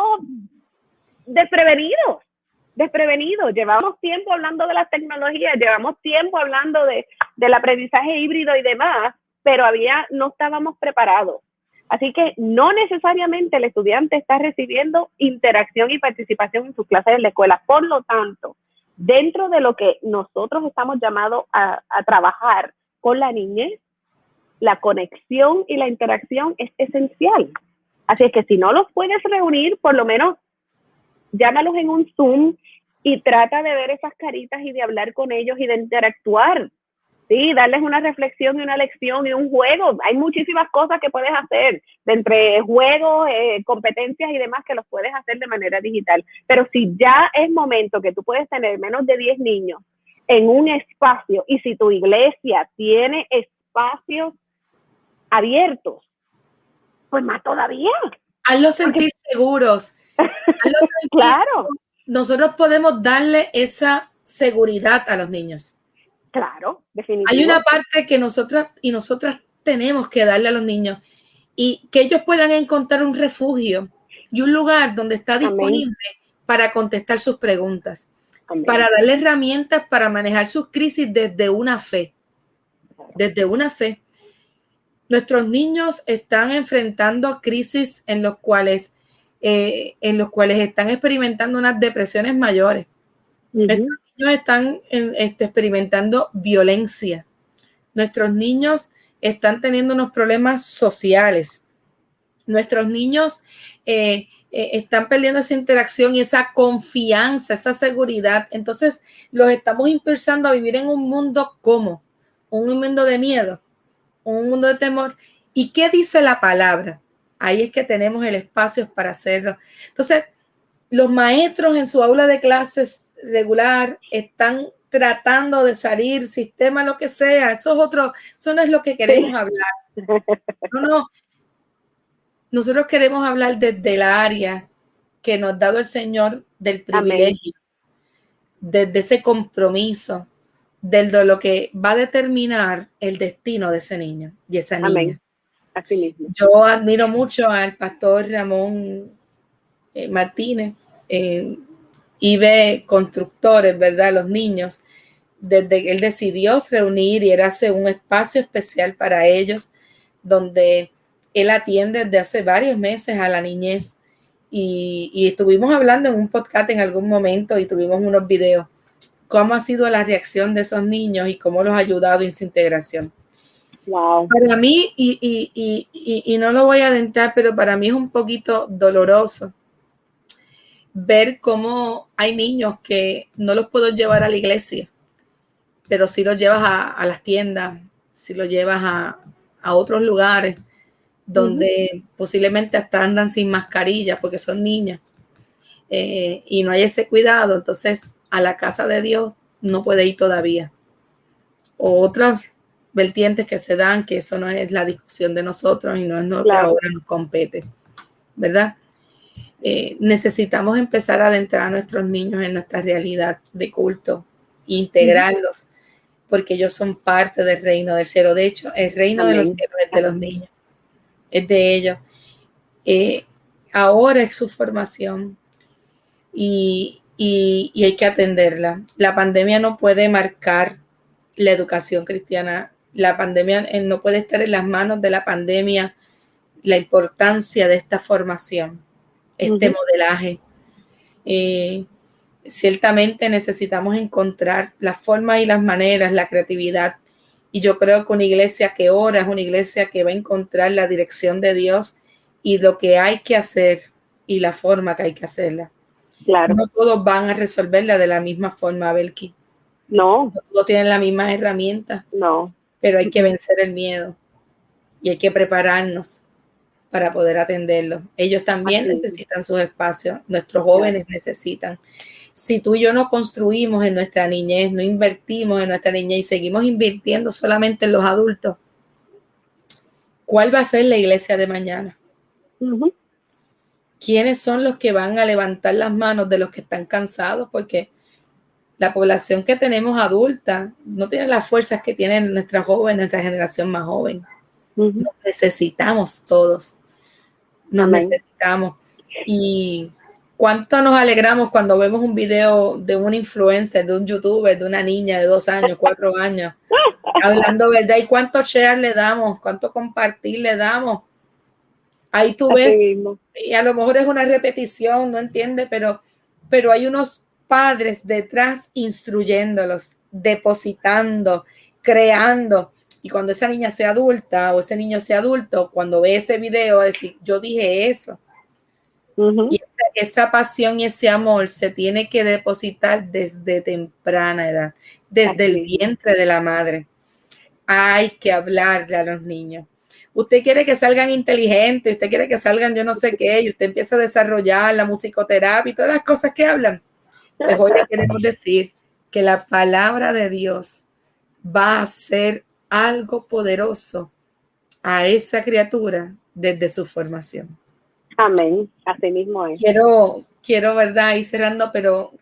desprevenidos. Llevamos tiempo hablando de las tecnologías, llevamos tiempo hablando del aprendizaje híbrido y demás, pero no estábamos preparados. Así que no necesariamente el estudiante está recibiendo interacción y participación en sus clases en la escuela. Por lo tanto, dentro de lo que nosotros estamos llamados a trabajar con la niñez, la conexión y la interacción es esencial. Así es que si no los puedes reunir, por lo menos llámalos en un Zoom y trata de ver esas caritas y de hablar con ellos y de interactuar. Sí, darles una reflexión y una lección y un juego. Hay muchísimas cosas que puedes hacer, de entre juegos, competencias y demás, que los puedes hacer de manera digital. Pero si ya es momento que tú puedes tener menos de 10 niños en un espacio, y si tu iglesia tiene espacios abiertos, pues más todavía. Hazlos sentir seguros. Hazlos sentir claro. Nosotros podemos darle esa seguridad a los niños. Claro, definitivamente. Hay una parte que nosotras tenemos que darle a los niños y que ellos puedan encontrar un refugio y un lugar donde está disponible para contestar sus preguntas, para darle herramientas para manejar sus crisis desde una fe. Desde una fe. Nuestros niños están enfrentando crisis en los cuales están experimentando unas depresiones mayores. Uh-huh. Nuestros niños están experimentando violencia. Nuestros niños están teniendo unos problemas sociales. Nuestros niños están perdiendo esa interacción y esa confianza, esa seguridad. Entonces, los estamos impulsando a vivir en un mundo como un mundo de miedo, un mundo de temor. ¿Y qué dice la palabra? Ahí es que tenemos el espacio para hacerlo. Entonces, los maestros en su aula de clases regular están tratando de salir, sistema, lo que sea. Eso no es lo que queremos hablar. No. Nosotros queremos hablar desde el área que nos ha dado el Señor del privilegio, desde ese compromiso, de lo que va a determinar el destino de ese niño y esa niña. Así mismo. Yo admiro mucho al pastor Ramón Martínez, IB Constructores, ¿verdad? Los niños, desde que él decidió reunir y era hacer un espacio especial para ellos, donde él atiende desde hace varios meses a la niñez y estuvimos hablando en un podcast en algún momento y tuvimos unos videos, cómo ha sido la reacción de esos niños y cómo los ha ayudado en su integración. Wow. Para mí, y no lo voy a adentrar, pero para mí es un poquito doloroso ver cómo hay niños que no los puedo llevar a la iglesia, pero si los llevas a las tiendas, si los llevas a otros lugares donde posiblemente hasta andan sin mascarilla porque son niñas, y no hay ese cuidado, entonces a la casa de Dios no puede ir todavía. O otras vertientes que se dan, que eso no es la discusión de nosotros y no es lo que ahora nos compete, ¿verdad? Necesitamos empezar a adentrar a nuestros niños en nuestra realidad de culto, integrarlos, porque ellos son parte del reino del cielo. De hecho, el reino de los cielos es de los niños, es de ellos. Ahora es su formación y hay que atenderla. La pandemia no puede marcar la educación cristiana. La pandemia no puede estar en las manos de la pandemia la importancia de esta formación, este modelaje. Ciertamente necesitamos encontrar las formas y las maneras, la creatividad. Y yo creo que una iglesia que ora es una iglesia que va a encontrar la dirección de Dios y lo que hay que hacer y la forma que hay que hacerla. Claro. No todos van a resolverla de la misma forma, Belki. No. No todos tienen las mismas herramientas. No. Pero hay que vencer el miedo y hay que prepararnos para poder atenderlos. Ellos también necesitan sus espacios. Nuestros jóvenes necesitan. Si tú y yo no construimos en nuestra niñez, no invertimos en nuestra niñez y seguimos invirtiendo solamente en los adultos, ¿cuál va a ser la iglesia de mañana? ¿Quiénes son los que van a levantar las manos de los que están cansados? Porque la población que tenemos adulta no tiene las fuerzas que tienen nuestras jóvenes, nuestra generación más joven. Nos necesitamos todos. Nos necesitamos. Y cuánto nos alegramos cuando vemos un video de un influencer, de un youtuber, de una niña de 2 años, 4 años, hablando verdad, y cuánto share le damos, cuánto compartir le damos. Ahí tú ves, y a lo mejor es una repetición, no entiende, pero hay unos padres detrás instruyéndolos, depositando, creando. Y cuando esa niña sea adulta o ese niño sea adulto, cuando ve ese video, va a decir, yo dije eso. Y esa pasión y ese amor se tiene que depositar desde temprana edad, desde el vientre de la madre. Hay que hablarle a los niños. Usted quiere que salgan inteligentes, usted quiere que salgan yo no sé qué, y usted empieza a desarrollar la musicoterapia y todas las cosas que hablan. Pues hoy le queremos decir que la palabra de Dios va a hacer algo poderoso a esa criatura desde su formación. Amén, así mismo es. Quiero, ¿verdad? Ir cerrando, pero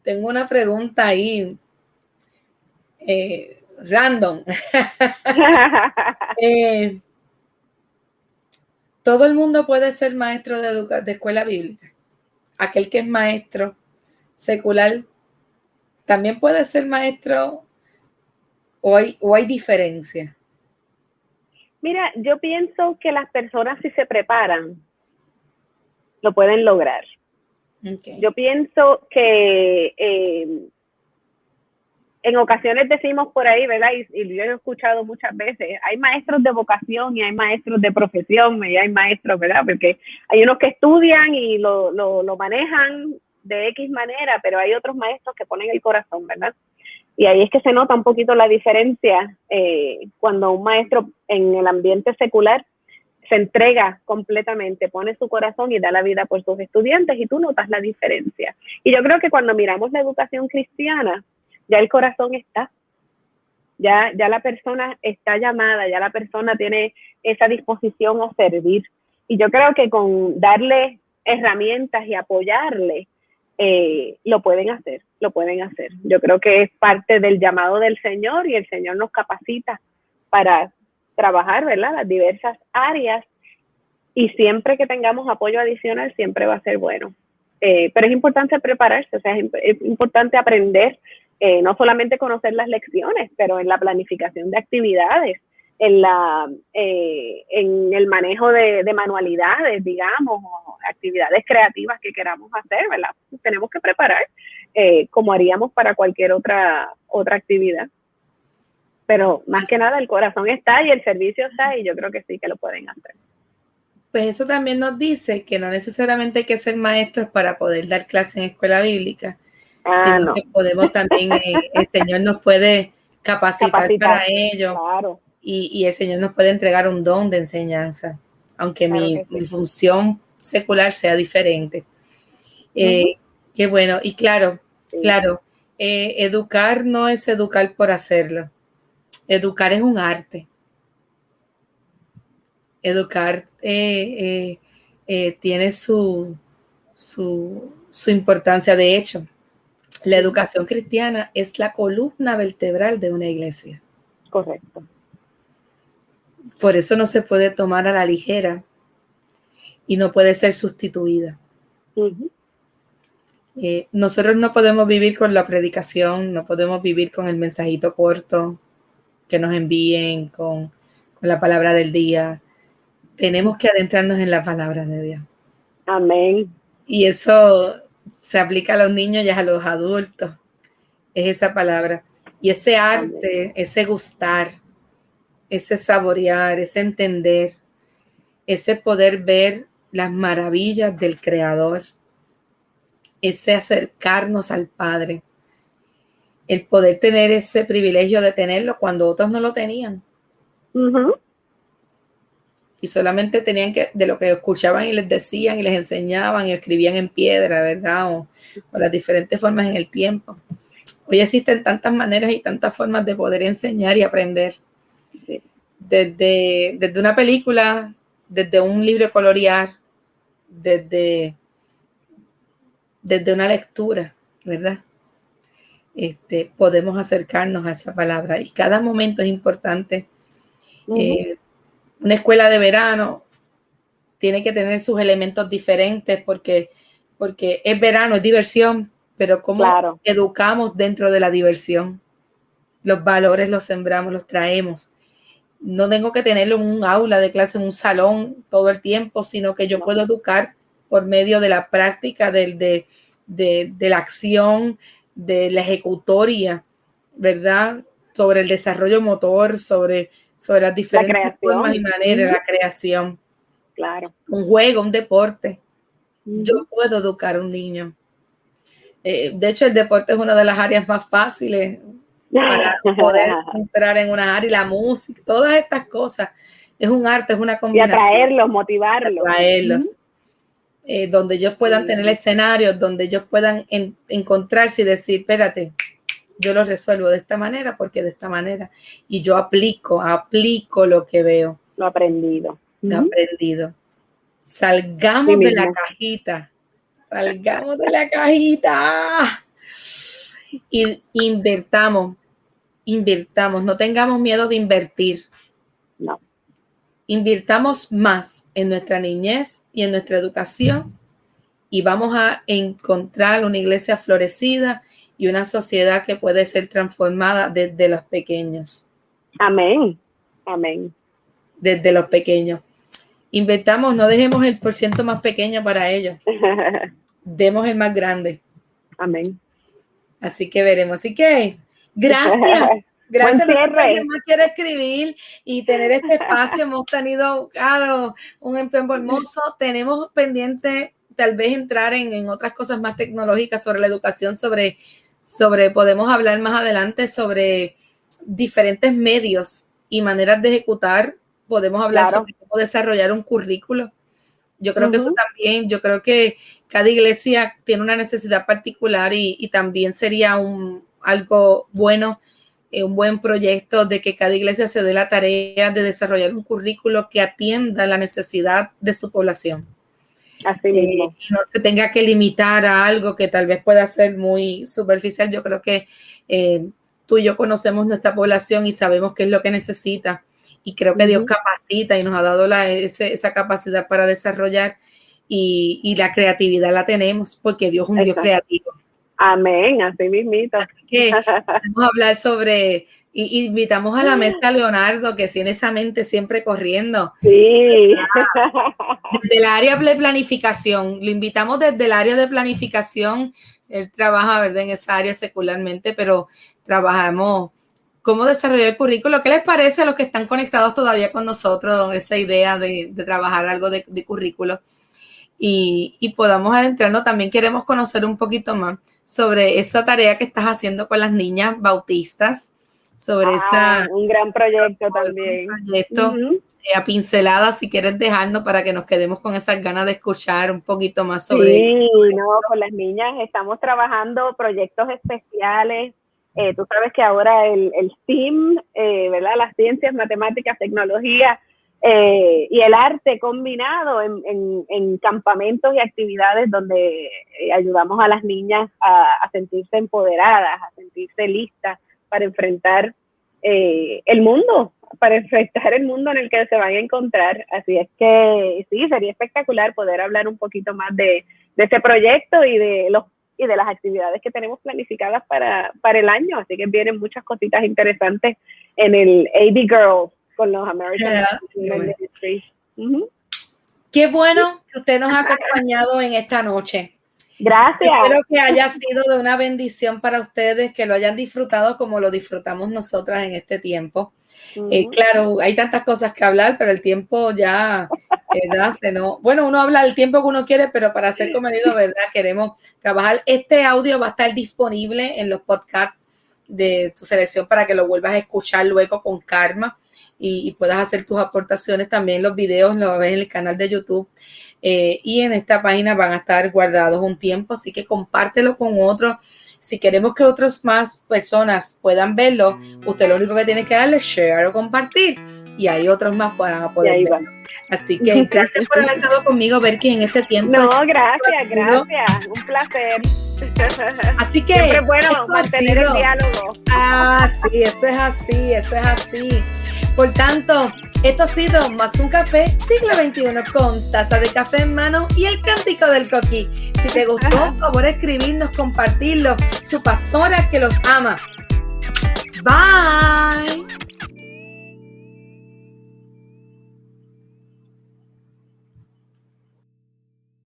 tengo una pregunta ahí, random. Todo el mundo puede ser maestro de escuela bíblica. Aquel que es maestro secular también puede ser maestro, o hay diferencia. Mira, yo pienso que las personas, si se preparan, lo pueden lograr. Yo pienso que en ocasiones decimos por ahí, ¿verdad? Y yo he escuchado muchas veces, hay maestros de vocación y hay maestros de profesión y hay maestros, ¿verdad? Porque hay unos que estudian y lo manejan de X manera, pero hay otros maestros que ponen el corazón, ¿verdad? Y ahí es que se nota un poquito la diferencia cuando un maestro en el ambiente secular se entrega completamente, pone su corazón y da la vida por sus estudiantes, y tú notas la diferencia. Y yo creo que cuando miramos la educación cristiana, ya el corazón está, ya la persona está llamada, ya la persona tiene esa disposición a servir. Y yo creo que con darle herramientas y apoyarle, lo pueden hacer. Yo creo que es parte del llamado del Señor, y el Señor nos capacita para trabajar, ¿verdad?, las diversas áreas, y siempre que tengamos apoyo adicional siempre va a ser bueno. Pero es importante prepararse, o sea, es importante aprender, no solamente conocer las lecciones, pero en la planificación de actividades, en el manejo de manualidades, digamos, o actividades creativas que queramos hacer, ¿verdad? Tenemos que preparar como haríamos para cualquier otra actividad. pero más que nada el corazón está y el servicio está, y yo creo que sí que lo pueden hacer. Pues eso también nos dice que no necesariamente hay que ser maestros para poder dar clase en escuela bíblica, sino No. que podemos también, el Señor nos puede capacitar para ello, claro. y el Señor nos puede entregar un don de enseñanza, aunque Claro mi función secular sea diferente. Qué bueno. Y claro, educar no es educar por hacerlo. Educar es un arte. Educar tiene su importancia. De hecho, la educación cristiana es la columna vertebral de una iglesia. Correcto. Por eso no se puede tomar a la ligera y no puede ser sustituida. Nosotros no podemos vivir con la predicación, no podemos vivir con el mensajito corto que nos envíen, con la palabra del día. Tenemos que adentrarnos en la palabra de Dios. Amén. Y eso se aplica a los niños y a los adultos. Es esa palabra. Y ese arte, amén, ese gustar, ese saborear, ese entender, ese poder ver las maravillas del Creador, ese acercarnos al Padre, el poder tener ese privilegio de tenerlo cuando otros no lo tenían. Y solamente tenían que, de lo que escuchaban y les decían y les enseñaban y escribían en piedra, ¿verdad? O las diferentes formas en el tiempo. Hoy existen tantas maneras y tantas formas de poder enseñar y aprender. Desde una película, desde un libro de colorear, desde una lectura, ¿verdad? Podemos acercarnos a esa palabra, y cada momento es importante. Una escuela de verano tiene que tener sus elementos diferentes porque es verano, es diversión, pero cómo educamos dentro de la diversión. Los valores los sembramos, los traemos. No tengo que tenerlo en un aula de clase, en un salón todo el tiempo, sino que yo puedo educar por medio de la práctica, de la acción, de la ejecutoria, ¿verdad? Sobre el desarrollo motor, sobre las diferentes formas y maneras de la creación. Claro. Un juego, un deporte. Yo puedo educar a un niño. De hecho, el deporte es una de las áreas más fáciles para poder entrar en una área, y la música, todas estas cosas. Es un arte, es una combinación. Y atraerlos, motivarlos. Donde ellos puedan tener escenarios, donde ellos puedan encontrarse y decir, espérate, yo lo resuelvo de esta manera porque de esta manera. Y yo aplico lo que veo. Lo aprendido. Lo aprendido. Salgamos de la cajita. Salgamos de la cajita. Y invirtamos. No tengamos miedo de invertir. No. Invirtamos más en nuestra niñez y en nuestra educación, y vamos a encontrar una iglesia florecida y una sociedad que puede ser transformada desde los pequeños. Amén. Amén. Desde los pequeños. Invertamos, no dejemos el % más pequeño para ellos. Demos el más grande. Amén. Así que veremos. Así que, gracias. Gracias por quien más quiere escribir y tener este espacio. Hemos tenido un empeño hermoso. Tenemos pendiente tal vez entrar en otras cosas más tecnológicas sobre la educación, sobre podemos hablar más adelante sobre diferentes medios y maneras de ejecutar. Podemos hablar sobre cómo desarrollar un currículo. Yo creo que eso también, yo creo que cada iglesia tiene una necesidad particular, y también sería algo bueno, un buen proyecto de que cada iglesia se dé la tarea de desarrollar un currículo que atienda la necesidad de su población. Así mismo. Y no se tenga que limitar a algo que tal vez pueda ser muy superficial. Yo creo que tú y yo conocemos nuestra población y sabemos qué es lo que necesita, y creo que Dios capacita y nos ha dado esa capacidad para desarrollar, y la creatividad la tenemos porque Dios es un Dios creativo. Amén, así mismito. Así que vamos a hablar sobre, y invitamos a la mesa a Leonardo, que tiene esa mente siempre corriendo. Sí. Desde el área de planificación, lo invitamos desde el área de planificación. Él trabaja, ¿verdad?, en esa área secularmente, pero trabajamos cómo desarrollar el currículo. ¿Qué les parece a los que están conectados todavía con nosotros esa idea de trabajar algo de currículo? Y podamos adentrarnos. También queremos conocer un poquito más sobre esa tarea que estás haciendo con las niñas bautistas, sobre un gran proyecto también. Proyecto, a pinceladas, si quieres dejarnos para que nos quedemos con esas ganas de escuchar un poquito más sobre Sí, con las niñas estamos trabajando proyectos especiales. Tú sabes que ahora el STEAM, ¿verdad? Las ciencias, matemáticas, tecnología y el arte combinado en campamentos y actividades donde ayudamos a las niñas a sentirse empoderadas, a sentirse listas para enfrentar el mundo en el que se van a encontrar. Así es que sí, sería espectacular poder hablar un poquito más de este proyecto y de las actividades que tenemos planificadas para el año. Así que vienen muchas cositas interesantes en el AD Girls con los American Ministries. Qué bueno que usted nos ha acompañado en esta noche. Gracias. Espero que haya sido de una bendición para ustedes, que lo hayan disfrutado como lo disfrutamos nosotras en este tiempo. Claro, hay tantas cosas que hablar, pero el tiempo ya, bueno, uno habla el tiempo que uno quiere, pero para ser comedido, ¿verdad? Queremos trabajar. Este audio va a estar disponible en los podcasts de tu selección para que lo vuelvas a escuchar luego con calma y puedas hacer tus aportaciones. También los videos los ves en el canal de YouTube. Y en esta página van a estar guardados un tiempo, así que compártelo con otros. Si queremos que otras más personas puedan verlo, usted lo único que tiene que darle es share o compartir y ahí otros más puedan poder verlo. Así que gracias por haber estado conmigo, Berky, en este tiempo. No, gracias, un placer. Así que siempre es bueno mantener el diálogo. Sí, eso es así. Por tanto, esto ha sido Más que un café, siglo XXI, con taza de café en mano y el cántico del coquí. Si te gustó, por favor, escribirnos, compartirlo. Su pastora que los ama. Bye.